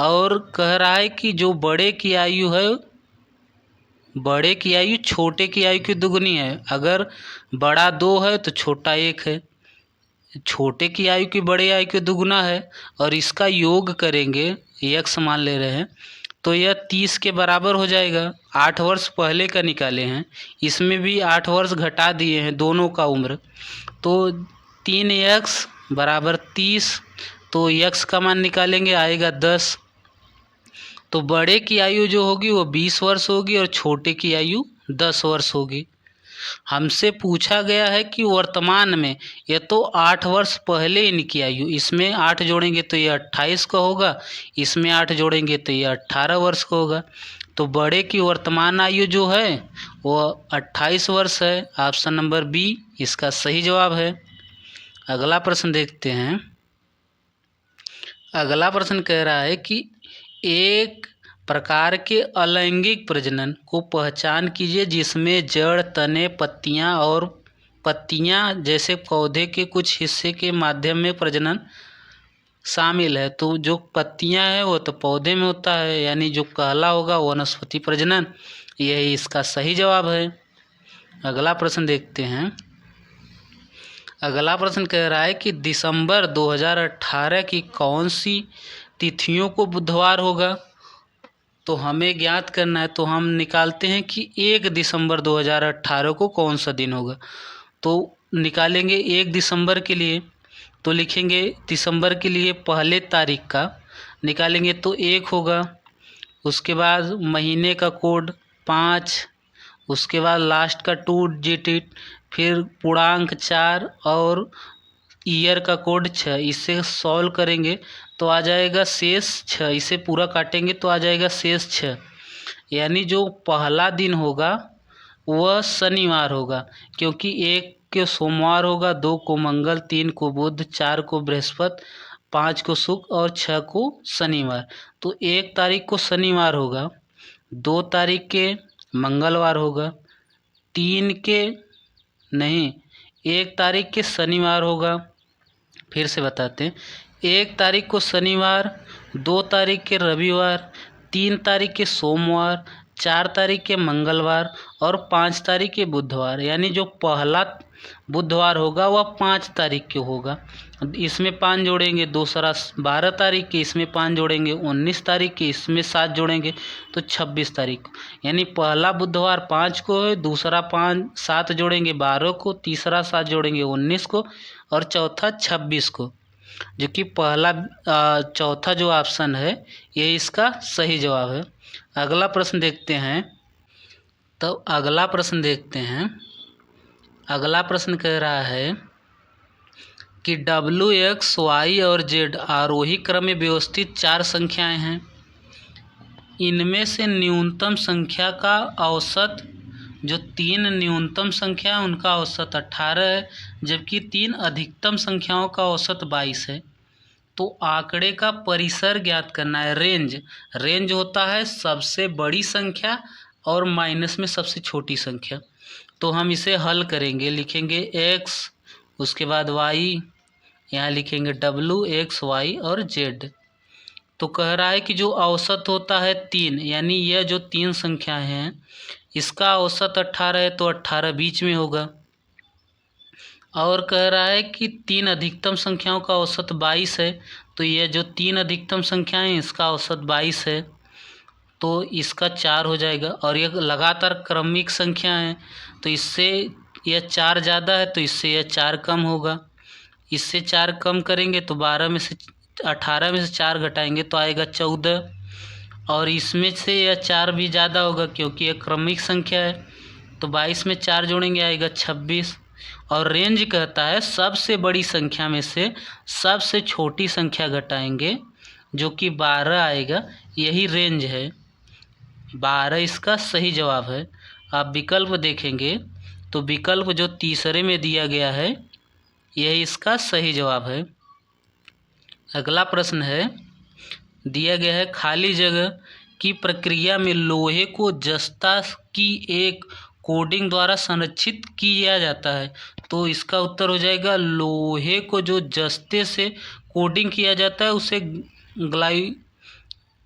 Speaker 1: और कह रहा है कि जो बड़े की आयु है, बड़े की आयु छोटे की आयु की दुगनी है। अगर बड़ा 2 है तो छोटा 1 है, छोटे की आयु की बड़े आयु की दुगना है, और इसका योग करेंगे, यक्स मान ले रहे हैं, तो यह 30 के बराबर हो जाएगा। 8 वर्ष पहले का निकाले हैं, इसमें भी 8 वर्ष घटा दिए हैं दोनों का उम्र, तो 3x बराबर 30। तो x का मान निकालेंगे आएगा 10। तो बड़े की आयु जो होगी वो 20 वर्ष होगी और छोटे की आयु 10 वर्ष होगी। हमसे पूछा गया है कि वर्तमान में, ये तो 8 वर्ष पहले इनकी आयु, इसमें 8 जोड़ेंगे तो ये 28 का होगा, इसमें 8 जोड़ेंगे तो ये 18 वर्ष का होगा। तो बड़े की वर्तमान आयु जो है वो 28 वर्ष है। ऑप्शन नंबर बी इसका सही जवाब है। अगला प्रश्न देखते हैं। अगला प्रश्न कह रहा है कि एक प्रकार के अलैंगिक प्रजनन को पहचान कीजिए जिसमें जड़, तने, पत्तियां और पत्तियां जैसे पौधे के कुछ हिस्से के माध्यम में प्रजनन शामिल है। तो जो पत्तियां हैं वो तो पौधे में होता है, यानी जो पहला होगा वनस्पति प्रजनन, यही इसका सही जवाब है। अगला प्रश्न देखते हैं। अगला प्रश्न कह रहा है कि दिसंबर 2018 की कौन सी तिथियों को बुधवार होगा। तो हमें ज्ञात करना है, तो हम निकालते हैं कि 1 दिसंबर 2018 को कौन सा दिन होगा। तो निकालेंगे 1 दिसंबर के लिए, तो लिखेंगे दिसंबर के लिए पहले तारीख का निकालेंगे तो 1 होगा। उसके बाद महीने का कोड 5, उसके बाद लास्ट का 2 डिजिट, फिर पूर्णांक 4 और ईयर का कोड 6। इसे सॉल्व करेंगे तो आ जाएगा शेष 6। इसे पूरा काटेंगे तो आ जाएगा शेष 6। यानी जो पहला दिन होगा वह शनिवार होगा, क्योंकि 1 को सोमवार होगा, 2 को मंगल, 3 को बुध, 4 को बृहस्पति, 5 को शुक्र और 6 को शनिवार। तो 1 तारीख को शनिवार होगा, 2 तारीख के मंगलवार होगा, 3 के नहीं 1 तारीख के शनिवार होगा। फिर से बताते हैं, 1 तारीख को शनिवार, 2 तारीख के रविवार, 3 तारीख के सोमवार, 4 तारीख के मंगलवार और 5 तारीख के बुधवार। यानी जो पहला बुधवार होगा वह 5 तारीख के होगा। इसमें 5 जोड़ेंगे, दूसरा 12 तारीख के, इसमें 5 जोड़ेंगे 19 तारीख के, इसमें 7 जोड़ेंगे तो 26 तारीख को। यानी पहला बुधवार 5 को है, दूसरा 7 जोड़ेंगे 12 को, तीसरा 7 जोड़ेंगे 19 को और चौथा 26 को, जो कि पहला चौथा जो ऑप्शन है ये इसका सही जवाब है। अगला प्रश्न देखते हैं। तो अगला प्रश्न देखते हैं। अगला प्रश्न कह रहा है कि W, X, Y और Z आरोही क्रम में व्यवस्थित 4 संख्याएं हैं। इनमें से न्यूनतम संख्या का औसत, जो 3 न्यूनतम संख्या है उनका औसत 18 है, जबकि 3 अधिकतम संख्याओं का औसत 22 है। तो आंकड़े का परिसर ज्ञात करना है। रेंज होता है सबसे बड़ी संख्या और माइनस में सबसे छोटी संख्या। तो हम इसे हल करेंगे, लिखेंगे x, उसके बाद y, यहाँ लिखेंगे W, X, Y और Z। तो कह रहा है कि जो औसत होता है 3, यानी यह जो 3 संख्याएं हैं इसका औसत 18 है, तो 18 बीच में होगा। और कह रहा है कि 3 अधिकतम संख्याओं का औसत 22 है, तो यह जो 3 अधिकतम संख्याएं हैं इसका औसत 22 है, तो इसका 4 हो जाएगा। और यह लगातार क्रमिक संख्या है, तो इससे यह 4 ज़्यादा है तो इससे यह 4 कम होगा। इससे 4 कम करेंगे तो 18 में से 4 घटाएंगे तो आएगा 14। और इसमें से यह 4 भी ज़्यादा होगा क्योंकि यह क्रमिक संख्या है, तो 22 में 4 जोड़ेंगे आएगा 26। और रेंज कहता है सबसे बड़ी संख्या में से सबसे छोटी संख्या घटाएंगे, जो कि 12 आएगा, यही रेंज है। 12 इसका सही जवाब है। आप विकल्प देखेंगे तो विकल्प जो तीसरे में दिया गया है यही इसका सही जवाब है। अगला प्रश्न है, दिया गया है खाली जगह की प्रक्रिया में लोहे को जस्ता की एक कोडिंग द्वारा संरक्षित किया जाता है। तो इसका उत्तर हो जाएगा लोहे को जो जस्ते से कोडिंग किया जाता है उसे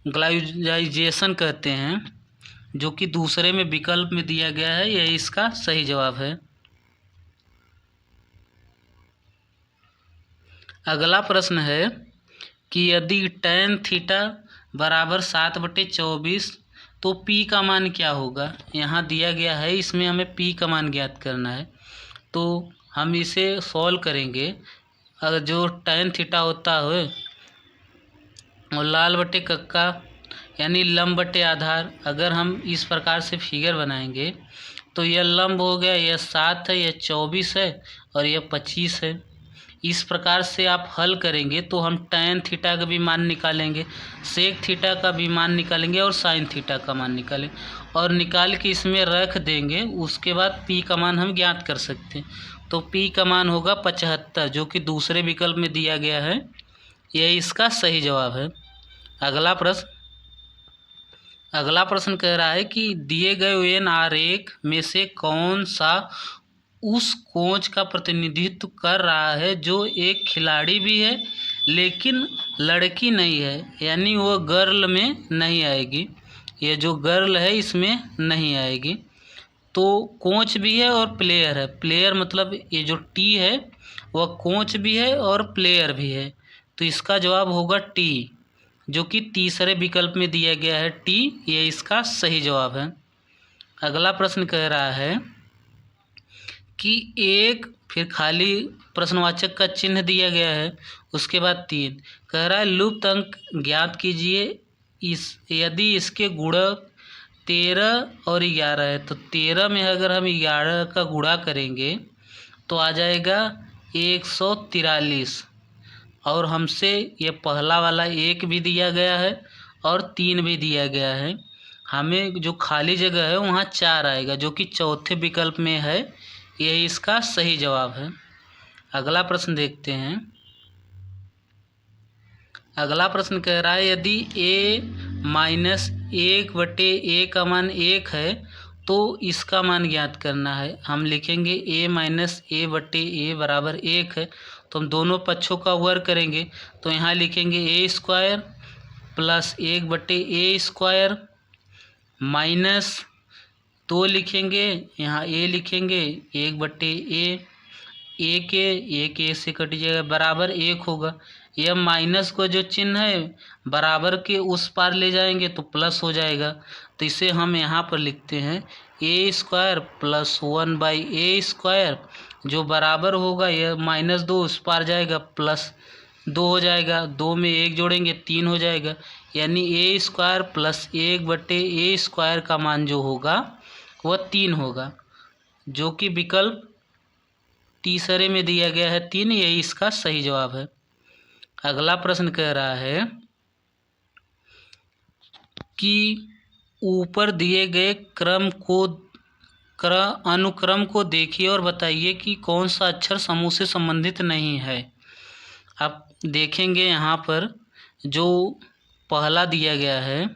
Speaker 1: ग्लाइजाइजेशन कहते हैं, जो कि दूसरे में विकल्प में दिया गया है, यही इसका सही जवाब है। अगला प्रश्न है कि यदि tan थीटा बराबर 7/24 तो p का मान क्या होगा। यहाँ दिया गया है, इसमें हमें p का मान ज्ञात करना है। तो हम इसे सॉल्व करेंगे। अगर जो tan थीटा होता है और लाल बटे कक्का यानी लंब बटे आधार, अगर हम इस प्रकार से फिगर बनाएंगे तो यह लंब हो गया, यह 7 है, यह 24 है और यह 25 है। इस प्रकार से आप हल करेंगे तो हम tan थीटा का भी मान निकालेंगे, सेक थीटा का भी मान निकालेंगे और साइन थीटा का मान निकालेंगे और निकाल के इसमें रख देंगे। उसके बाद p का मान हम ज्ञात कर सकते हैं। तो p का मान होगा 75, जो कि दूसरे विकल्प में दिया गया है। यह इसका सही जवाब है। अगला प्रश्न कह रहा है कि दिए गए वेन आरेख में से कौन सा उस कोच का प्रतिनिधित्व कर रहा है जो एक खिलाड़ी भी है लेकिन लड़की नहीं है, यानी वो गर्ल में नहीं आएगी। ये जो गर्ल है इसमें नहीं आएगी। तो कोच भी है और प्लेयर है। प्लेयर मतलब ये जो टी है वह कोच भी है और प्लेयर भी है। तो इसका जवाब होगा टी, जो कि तीसरे विकल्प में दिया गया है टी। ये इसका सही जवाब है। अगला प्रश्न कह रहा है कि एक, फिर खाली प्रश्नवाचक का चिन्ह दिया गया है, उसके बाद 3 कह रहा है लुप्त अंक ज्ञात कीजिए यदि इसके गुणक 13 और 11 है। तो 13 में अगर हम 11 का गुणा करेंगे तो आ जाएगा 143 और हमसे ये पहला वाला 1 भी दिया गया है और 3 भी दिया गया है। हमें जो खाली जगह है वहाँ 4 आएगा, जो कि चौथे विकल्प में है। यही इसका सही जवाब है। अगला प्रश्न देखते हैं। अगला प्रश्न कह रहा है यदि a-1/a का मान 1 है तो इसका मान ज्ञात करना है। हम लिखेंगे a-a/a बराबर 1 है, तो हम दोनों पक्षों का वर्ग करेंगे। तो यहाँ लिखेंगे a² प्लस 1/a² माइनस 2 लिखेंगे, यहाँ a लिखेंगे 1/a, एक ए से कट जाएगा बराबर 1 होगा। यह माइनस को जो चिन्ह है बराबर के उस पार ले जाएंगे तो प्लस हो जाएगा। तो इसे हम यहाँ पर लिखते हैं a² प्लस 1/a², जो बराबर होगा यह -2 उस पार जाएगा प्लस 2 हो जाएगा। 2 में 1 जोड़ेंगे 3 हो जाएगा, यानी a² प्लस 1/a² का मान जो होगा वह 3 होगा, जो कि विकल्प तीसरे में दिया गया है 3। यही इसका सही जवाब है। अगला प्रश्न कह रहा है कि ऊपर दिए गए अनुक्रम को देखिए और बताइए कि कौन सा अक्षर समूह से संबंधित नहीं है। आप देखेंगे यहाँ पर जो पहला दिया गया है,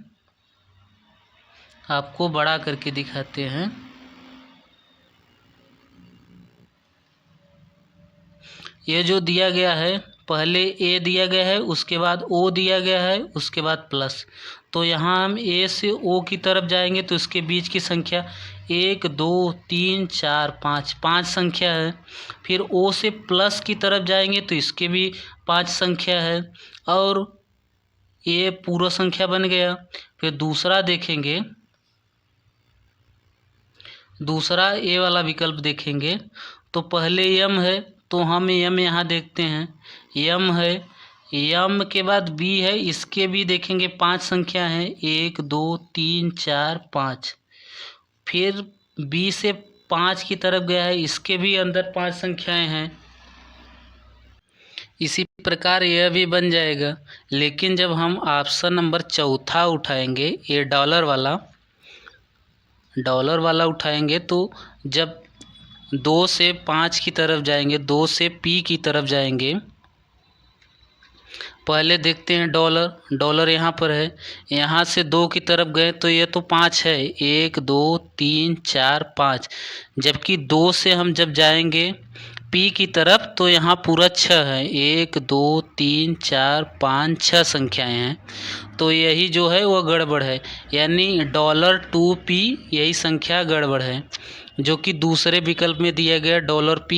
Speaker 1: आपको बड़ा करके दिखाते हैं। ये जो दिया गया है पहले a दिया गया है, उसके बाद o दिया गया है, उसके बाद प्लस। तो यहाँ हम a से o की तरफ जाएंगे तो इसके बीच की संख्या 1 2 3 4 5 संख्या है। फिर o से प्लस की तरफ जाएंगे तो इसके भी 5 संख्या है और ये पूरा संख्या बन गया। फिर दूसरा देखेंगे, दूसरा ए वाला विकल्प देखेंगे तो पहले यम है तो हम यम यहाँ देखते हैं, यम है। यम के बाद बी है, इसके भी देखेंगे 5 संख्या है, 1 2 3 4 5। फिर बी से 5 की तरफ गया है, इसके भी अंदर 5 संख्याएं हैं। इसी प्रकार यह भी बन जाएगा। लेकिन जब हम ऑप्शन नंबर चौथा उठाएंगे, ये डॉलर वाला उठाएंगे तो जब 2 से 5 की तरफ जाएंगे, 2 से पी की तरफ जाएंगे। पहले देखते हैं डॉलर यहाँ पर है, यहाँ से 2 की तरफ गए तो ये तो 5 है, 1 2 3 4 5। जबकि 2 से हम जब जाएंगे पी की तरफ तो यहाँ पूरा 6 है, 1 2 3 4 5 6 संख्याएं हैं। तो यही जो है वह गड़बड़ है, यानी $2p यही संख्या गड़बड़ है, जो कि दूसरे विकल्प में दिया गया $p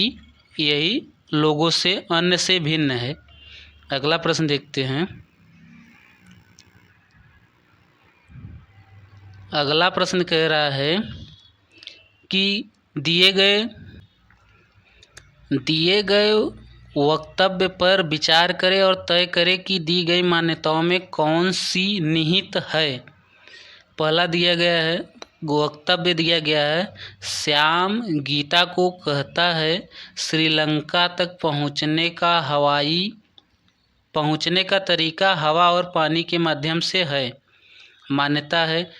Speaker 1: यही लोगों से अन्य से भिन्न है। अगला प्रश्न देखते हैं। अगला प्रश्न कह रहा है कि दिए गए वक्तव्य पर विचार करें और तय करें कि दी गई मान्यताओं में कौन सी निहित है। पहला दिया गया है वक्तव्य दिया गया है, श्याम गीता को कहता है श्रीलंका तक पहुंचने का तरीका हवा और पानी के माध्यम से है। मान्यता है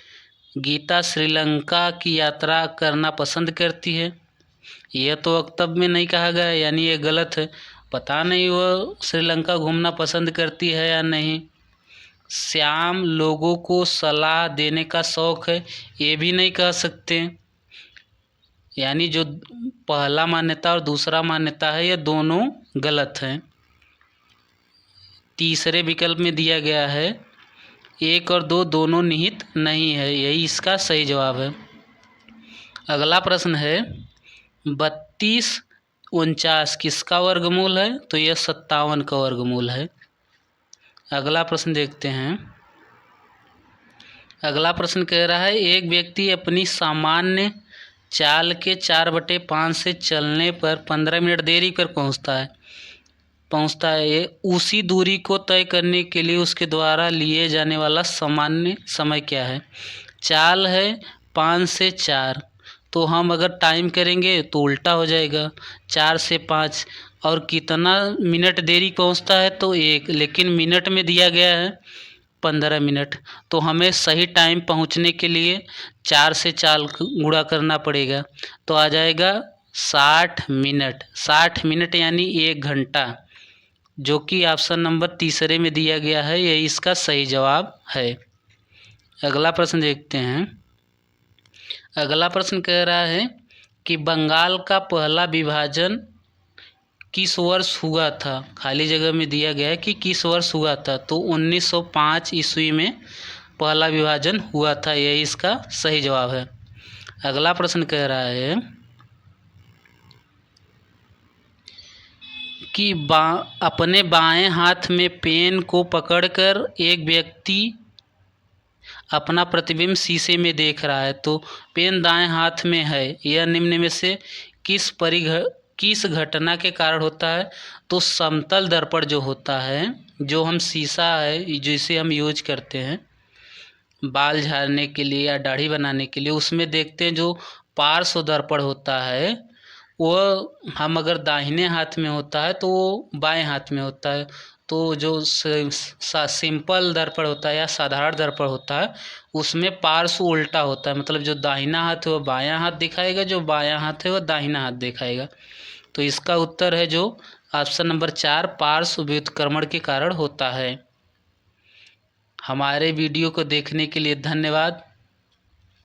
Speaker 1: गीता श्रीलंका की यात्रा करना पसंद करती है। यह तो वक्तव्य में नहीं कहा गया, यानी ये गलत है। पता नहीं वो श्रीलंका घूमना पसंद करती है या नहीं। श्याम लोगों को सलाह देने का शौक है, ये भी नहीं कह सकते। यानी जो पहला मान्यता और दूसरा मान्यता है ये दोनों गलत हैं। तीसरे विकल्प में दिया गया है 1 और 2 दोनों निहित नहीं है, यही इसका सही जवाब है। अगला प्रश्न है 32 49 किसका वर्गमूल है? तो यह 57 का वर्गमूल है। अगला प्रश्न देखते हैं। अगला प्रश्न कह रहा है एक व्यक्ति अपनी सामान्य चाल के 4/5 से चलने पर 15 मिनट देरी कर पहुंचता है। उसी दूरी को तय करने के लिए उसके द्वारा लिए जाने वाला सामान्य समय क्या है? चाल है 5 से 4, तो हम अगर टाइम करेंगे तो उल्टा हो जाएगा, 4 से 5। और कितना मिनट देरी पहुंचता है? तो 1, लेकिन मिनट में दिया गया है 15 मिनट। तो हमें सही टाइम पहुंचने के लिए 4 से 4 गुणा करना पड़ेगा, तो आ जाएगा 60 मिनट। 60 मिनट यानी 1 घंटा, जो कि ऑप्शन नंबर तीसरे में दिया गया है, यही इसका सही जवाब है। अगला प्रश्न देखते हैं। अगला प्रश्न कह रहा है कि बंगाल का पहला विभाजन किस वर्ष हुआ था? खाली जगह में दिया गया है कि किस वर्ष हुआ था, तो 1905 ईस्वी में पहला विभाजन हुआ था, यही इसका सही जवाब है। अगला प्रश्न कह रहा है कि अपने बाएं हाथ में पेन को पकड़कर एक व्यक्ति अपना प्रतिबिंब शीशे में देख रहा है, तो पेन दाएं हाथ में है, यह निम्न में से किस घटना के कारण होता है? तो समतल दर्पण जो होता है, जो हम शीशा है जिसे हम यूज करते हैं बाल झाड़ने के लिए या दाढ़ी बनाने के लिए, उसमें देखते हैं जो पार्श्व दर्पण होता है वो हम अगर दाहिने हाथ में होता है तो वो बाएं हाथ में होता है। तो जो सिंपल दर्पण होता है या साधारण दर्पण होता है उसमें पार्श्व उल्टा होता है, मतलब जो दाहिना हाथ है वो बायां हाथ दिखाएगा, जो बायां हाथ है वो दाहिना हाथ दिखाएगा। तो इसका उत्तर है जो ऑप्शन नंबर 4 पार्श्व व्युत्क्रमण के कारण होता है। हमारे वीडियो को देखने के लिए धन्यवाद।